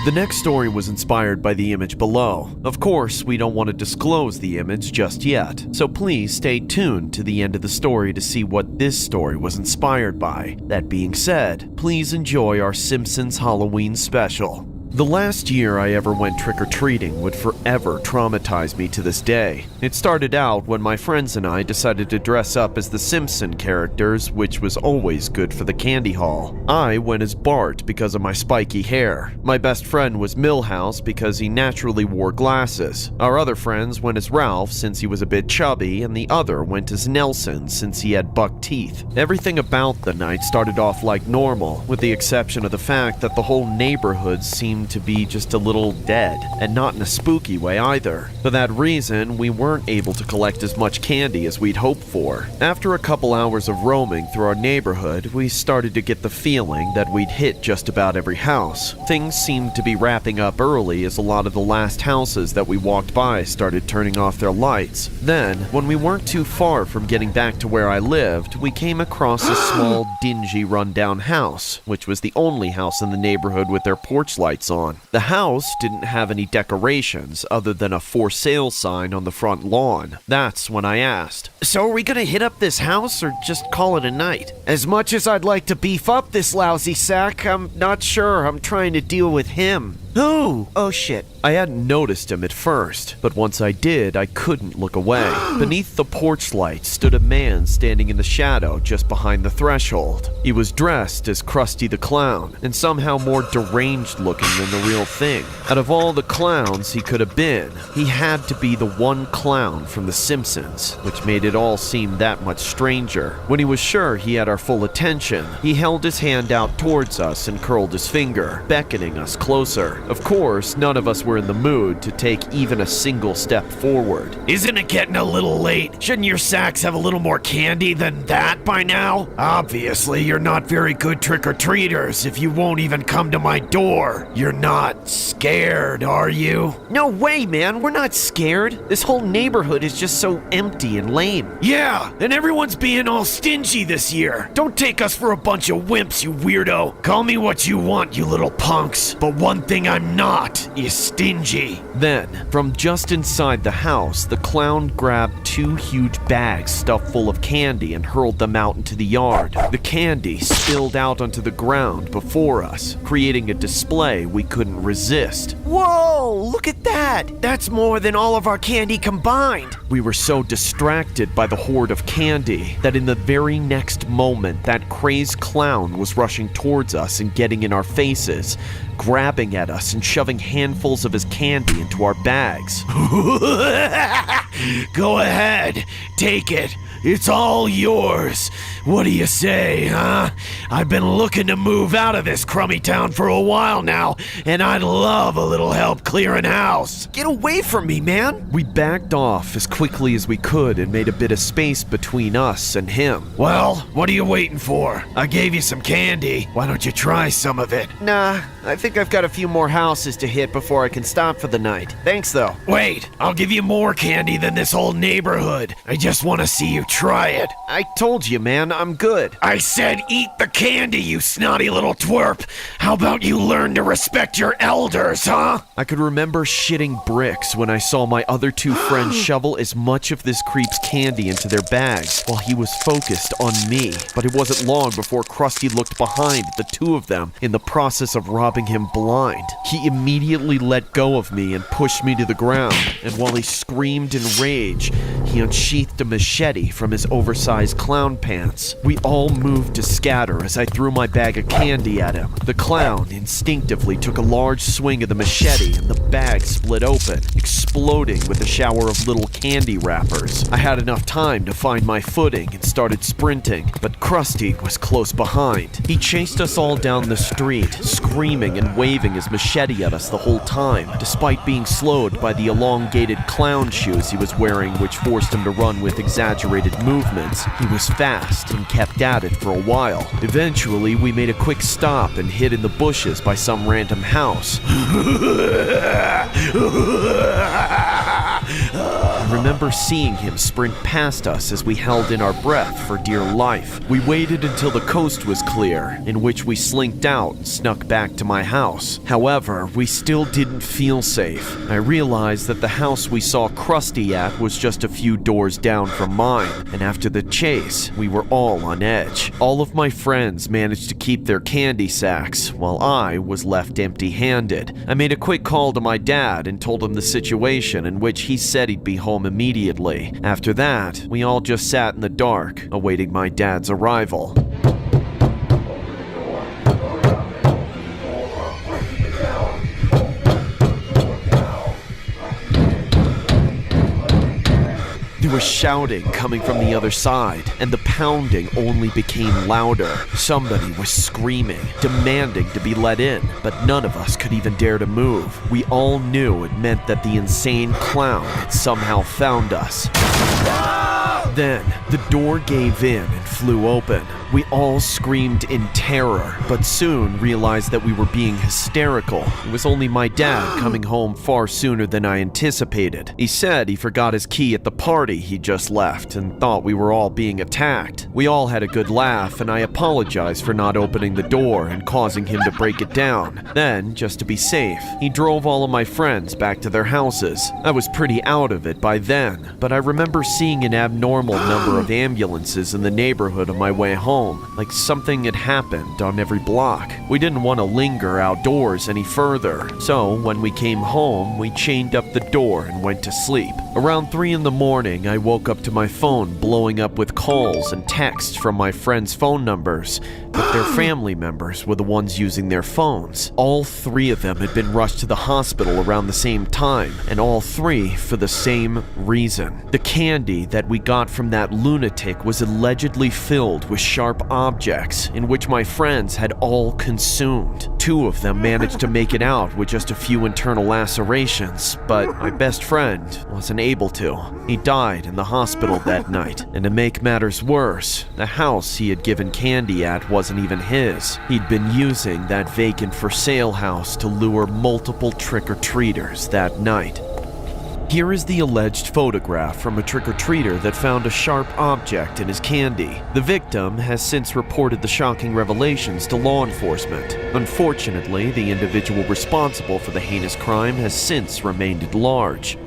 The next story was inspired by the image below. Of course, we don't want to disclose the image just yet, so please stay tuned to the end of the story to see what this story was inspired by. That being said, please enjoy our Simpsons Halloween special. The last year I ever went trick-or-treating would forever traumatize me to this day. It started out when my friends and I decided to dress up as the Simpson characters, which was always good for the candy haul. I went as Bart because of my spiky hair. My best friend was Milhouse because he naturally wore glasses. Our other friends went as Ralph since he was a bit chubby, and the other went as Nelson since he had buck teeth. Everything about the night started off like normal, with the exception of the fact that the whole neighborhood seemed to be just a little dead, and not in a spooky way either. For that reason, we weren't able to collect as much candy as we'd hoped for. After a couple hours of roaming through our neighborhood, we started to get the feeling that we'd hit just about every house. Things seemed to be wrapping up early as a lot of the last houses that we walked by started turning off their lights. Then, when we weren't too far from getting back to where I lived, we came across a small, dingy, rundown house, which was the only house in the neighborhood with their porch lights on. The house didn't have any decorations other than a for sale sign on the front lawn. That's when I asked, "So are we gonna hit up this house or just call it a night? As much as I'd like to beef up this lousy sack, I'm not sure I'm trying to deal with him." Who? Oh shit. I hadn't noticed him at first, but once I did, I couldn't look away. Beneath the porch light stood a man standing in the shadow just behind the threshold. He was dressed as Krusty the Clown, and somehow more deranged looking than the real thing. Out of all the clowns he could have been, he had to be the one clown from The Simpsons, which made it all seem that much stranger. When he was sure he had our full attention, he held his hand out towards us and curled his finger, beckoning us closer. Of course, none of us were in the mood to take even a single step forward. Isn't it getting a little late? Shouldn't your sacks have a little more candy than that by now? Obviously, you're not very good trick-or-treaters if you won't even come to my door. You're not scared, are you? No way, man. We're not scared. This whole neighborhood is just so empty and lame. Yeah, and everyone's being all stingy this year. Don't take us for a bunch of wimps, you weirdo. Call me what you want, you little punks. But one thing I'm not is stingy. Then, from just inside the house, the clown grabbed 2 huge bags stuffed full of candy and hurled them out into the yard. The candy spilled out onto the ground before us, creating a display we couldn't resist. Whoa, look at that! That's more than all of our candy combined. We were so distracted by the horde of candy that in the very next moment, that crazed clown was rushing towards us and getting in our faces, grabbing at us and shoving handfuls of his candy into our bags. Go ahead, take it. It's all yours. What do you say, huh? I've been looking to move out of this crummy town for a while now, and I'd love a little help clearing house. Get away from me, man. We backed off as quickly as we could and made a bit of space between us and him. Well, what are you waiting for? I gave you some candy. Why don't you try some of it? Nah, I think I've got a few more houses to hit before I can stop for the night. Thanks, though. Wait, I'll give you more candy than this whole neighborhood. I just want to see you try it. I told you, man, I'm good. I said eat the candy, you snotty little twerp. How about you learn to respect your elders, huh? I could remember shitting bricks when I saw my other 2 friends shovel as much of this creep's candy into their bags while he was focused on me. But it wasn't long before Krusty looked behind at the 2 of them in the process of robbing him blind. He immediately let go of me and pushed me to the ground, and while he screamed in rage, he unsheathed a machete from his oversized clown pants. We all moved to scatter as I threw my bag of candy at him. The clown instinctively took a large swing of the machete and the bag split open, exploding with a shower of little candy wrappers. I had enough time to find my footing and started sprinting, but Krusty was close behind. He chased us all down the street, screaming and waving his machete at us the whole time, despite being slowed by the elongated clown shoes he was wearing, which forced him to run with exaggerated movements. He was fast and kept at it for a while. Eventually, we made a quick stop and hid in the bushes by some random house. I remember seeing him sprint past us as we held in our breath for dear life. We waited until the coast was clear, in which we slinked out and snuck back to my house. However, we still didn't feel safe. I realized that the house we saw Krusty at was just a few doors down from mine, and after the chase, we were all on edge. All of my friends managed to keep their candy sacks, while I was left empty-handed. I made a quick call to my dad and told him the situation, in which he said he'd be home immediately. After that, we all just sat in the dark, awaiting my dad's arrival. There was shouting coming from the other side, and the pounding only became louder. Somebody was screaming, demanding to be let in, but none of us could even dare to move. We all knew it meant that the insane clown had somehow found us. Then, the door gave in and flew open. We all screamed in terror, but soon realized that we were being hysterical. It was only my dad coming home far sooner than I anticipated. He said he forgot his key at the party he just left and thought we were all being attacked. We all had a good laugh, and I apologized for not opening the door and causing him to break it down. Then, just to be safe, he drove all of my friends back to their houses. I was pretty out of it by then, but I remember seeing an abnormal number of ambulances in the neighborhood on my way home, like something had happened on every block. We didn't want to linger outdoors any further, so when we came home, we chained up the door and went to sleep. Around 3 in the morning, I woke up to my phone blowing up with calls and texts from my friends' phone numbers, but their family members were the ones using their phones. All 3 of them had been rushed to the hospital around the same time, and all 3 for the same reason. The candy that we got from that lunatic was allegedly filled with sharp objects, in which my friends had all consumed. 2 of them managed to make it out with just a few internal lacerations, but my best friend wasn't able to. He died in the hospital that night, and to make matters worse, the house he had given candy at wasn't even his. He'd been using that vacant for sale house to lure multiple trick-or-treaters that night. Here is the alleged photograph from a trick-or-treater that found a sharp object in his candy. The victim has since reported the shocking revelations to law enforcement. Unfortunately, the individual responsible for the heinous crime has since remained at large.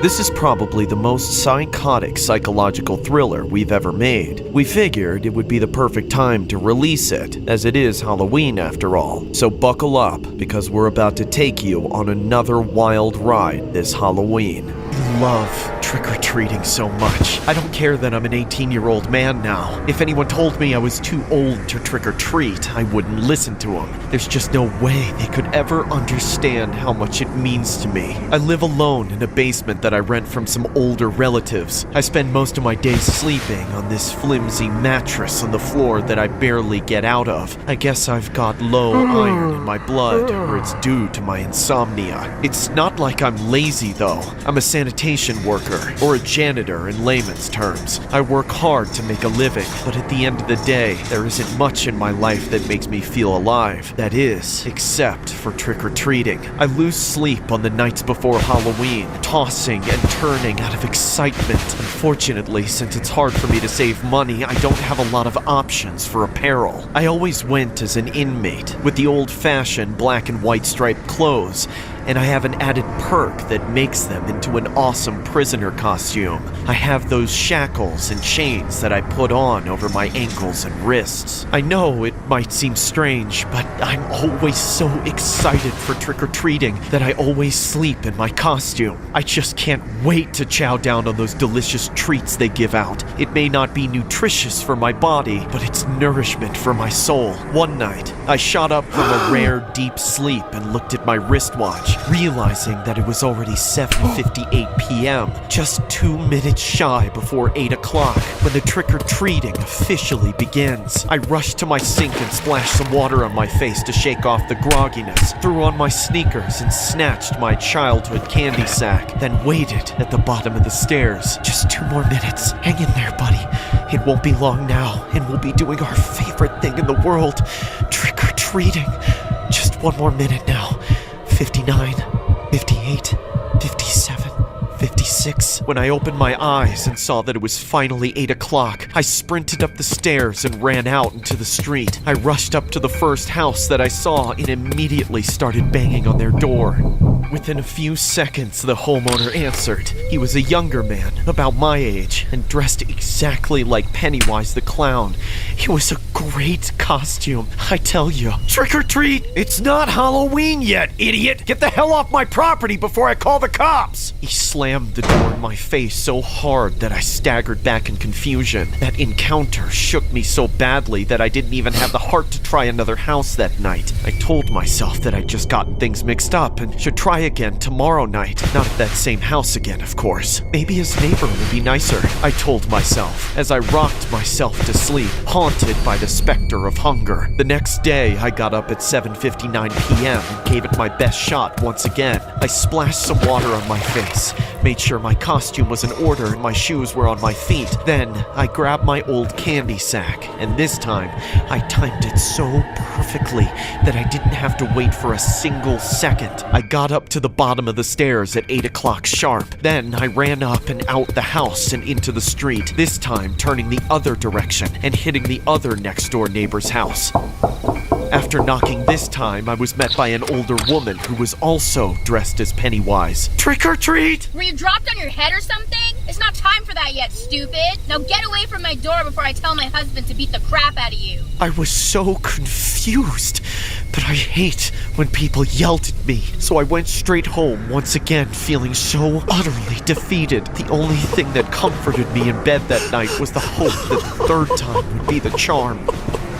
This is probably the most psychotic psychological thriller we've ever made. We figured it would be the perfect time to release it, as it is Halloween after all. So buckle up, because we're about to take you on another wild ride this Halloween. I love trick-or-treating so much. I don't care that I'm an 18-year-old man now. If anyone told me I was too old to trick-or-treat, I wouldn't listen to them. There's just no way they could ever understand how much it means to me. I live alone in a basement that I rent from some older relatives. I spend most of my days sleeping on this flimsy mattress on the floor that I barely get out of. I guess I've got low iron in my blood, or it's due to my insomnia. It's not like I'm lazy though. I'm a sanitation worker, or a janitor in layman's terms. I work hard to make a living, but at the end of the day, there isn't much in my life that makes me feel alive. That is, except for trick-or-treating. I lose sleep on the nights before Halloween, tossing and turning out of excitement. Unfortunately, since it's hard for me to save money, I don't have a lot of options for apparel. I always went as an inmate, with the old-fashioned black and white striped clothes, and I have an added perk that makes them into an awesome prisoner costume. I have those shackles and chains that I put on over my ankles and wrists. I know it might seem strange, but I'm always so excited for trick-or-treating that I always sleep in my costume. I just can't wait to chow down on those delicious treats they give out. It may not be nutritious for my body, but it's nourishment for my soul. One night, I shot up from a rare deep sleep and looked at my wristwatch. fridge, realizing that it was already 7:58 p.m., just 2 minutes shy before 8 o'clock, when the trick-or-treating officially begins. I rushed to my sink and splashed some water on my face to shake off the grogginess, threw on my sneakers and snatched my childhood candy sack, then waited at the bottom of the stairs. Just 2 more minutes. Hang in there, buddy. It won't be long now, and we'll be doing our favorite thing in the world, trick-or-treating. Just 1 more minute now. 59, 58, 57, 56. When I opened my eyes and saw that it was finally 8 o'clock, I sprinted up the stairs and ran out into the street. I rushed up to the first house that I saw and immediately started banging on their door. Within a few seconds, the homeowner answered. He was a younger man, about my age, and dressed exactly like Pennywise the Clown. It was a great costume, I tell you. Trick or treat! It's not Halloween yet, idiot! Get the hell off my property before I call the cops! He slammed the door in my face so hard that I staggered back in confusion. That encounter shook me so badly that I didn't even have the heart to try another house that night. I told myself that I'd just gotten things mixed up and should try again tomorrow night. Not at that same house again, of course. Maybe his neighbor would be nicer, I told myself, as I rocked myself to sleep, haunted by the specter of hunger. The next day, I got up at 7:59 p.m. and gave it my best shot once again. I splashed some water on my face, made sure my costume was in order and my shoes were on my feet. Then, I grabbed my old candy sack, and this time, I timed it so perfectly that I didn't have to wait for a single second. I got up to the bottom of the stairs at 8 o'clock sharp. Then I ran up and out the house and into the street, this time turning the other direction and hitting the other next-door neighbor's house. After knocking this time, I was met by an older woman who was also dressed as Pennywise. Trick or treat! Were you dropped on your head or something? It's not time for that yet, stupid! Now get away from my door before I tell my husband to beat the crap out of you! I was so confused, but I hate when people yelled at me, so I went straight home once again feeling so utterly defeated. The only thing that comforted me in bed that night was the hope that the third time would be the charm.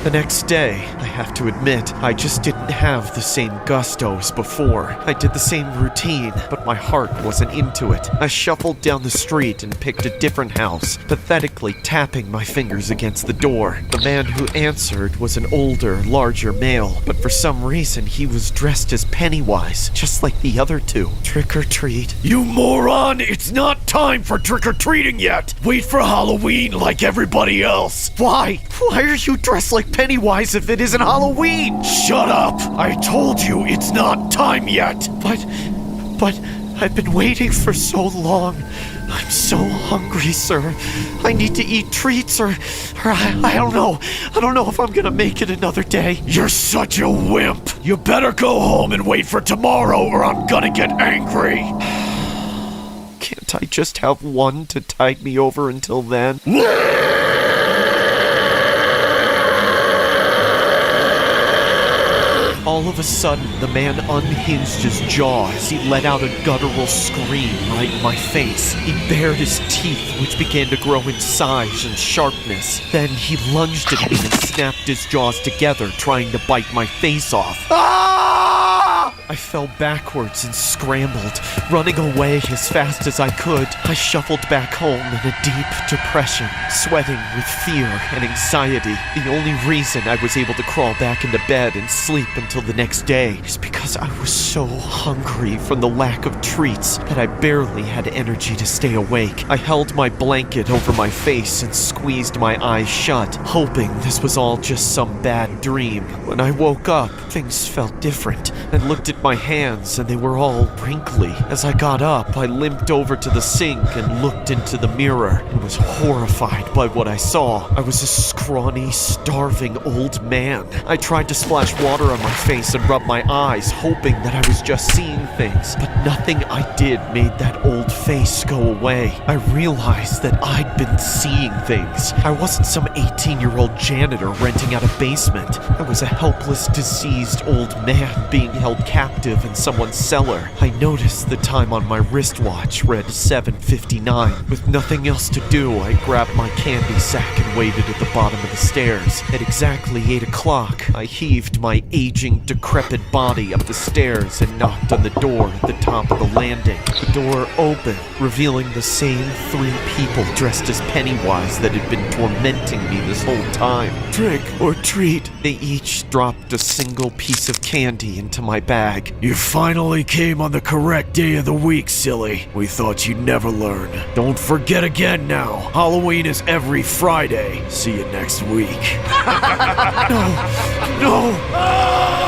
The next day, I have to admit, I just didn't have the same gusto as before. I did the same routine, but my heart wasn't into it. I shuffled down the street and picked a different house, pathetically tapping my fingers against the door. The man who answered was an older, larger male, but for some reason he was dressed as Pennywise, just like the other two. Trick or treat. You moron! It's not time for trick-or-treating yet! Wait for Halloween like everybody else! Why? Why are you dressed like Pennywise if it isn't Halloween? Shut up! I told you it's not time yet! But I've been waiting for so long. I'm so hungry, sir. I need to eat treats or I don't know. I don't know if I'm gonna make it another day. You're such a wimp! You better go home and wait for tomorrow or I'm gonna get angry! Can't I just have one to tide me over until then? All of a sudden, the man unhinged his jaw as he let out a guttural scream right in my face. He bared his teeth, which began to grow in size and sharpness. Then he lunged at me and snapped his jaws together, trying to bite my face off. Ah! I fell backwards and scrambled, running away as fast as I could. I shuffled back home in a deep depression, sweating with fear and anxiety. The only reason I was able to crawl back into bed and sleep until the next day is because I was so hungry from the lack of treats that I barely had energy to stay awake. I held my blanket over my face and squeezed my eyes shut, hoping this was all just some bad dream. When I woke up, things felt different. I looked at my hands and they were all wrinkly. As I got up, I limped over to the sink and looked into the mirror and was horrified by what I saw. I was a scrawny, starving old man. I tried to splash water on my face and rub my eyes, hoping that I was just seeing things, but nothing I did made that old face go away. I realized that I'd been seeing things. I wasn't some 18-year-old janitor renting out a basement. I was a helpless, diseased old man being held captive captive in someone's cellar. I noticed the time on my wristwatch read 7:59. With nothing else to do, I grabbed my candy sack and waited at the bottom of the stairs. At exactly 8 o'clock, I heaved my aging, decrepit body up the stairs and knocked on the door at the top of the landing. The door opened, revealing the same 3 people dressed as Pennywise that had been tormenting me this whole time. Trick or treat, they each dropped a single piece of candy into my bag. You finally came on the correct day of the week, silly. We thought you'd never learn. Don't forget again now. Halloween is every Friday. See you next week. No!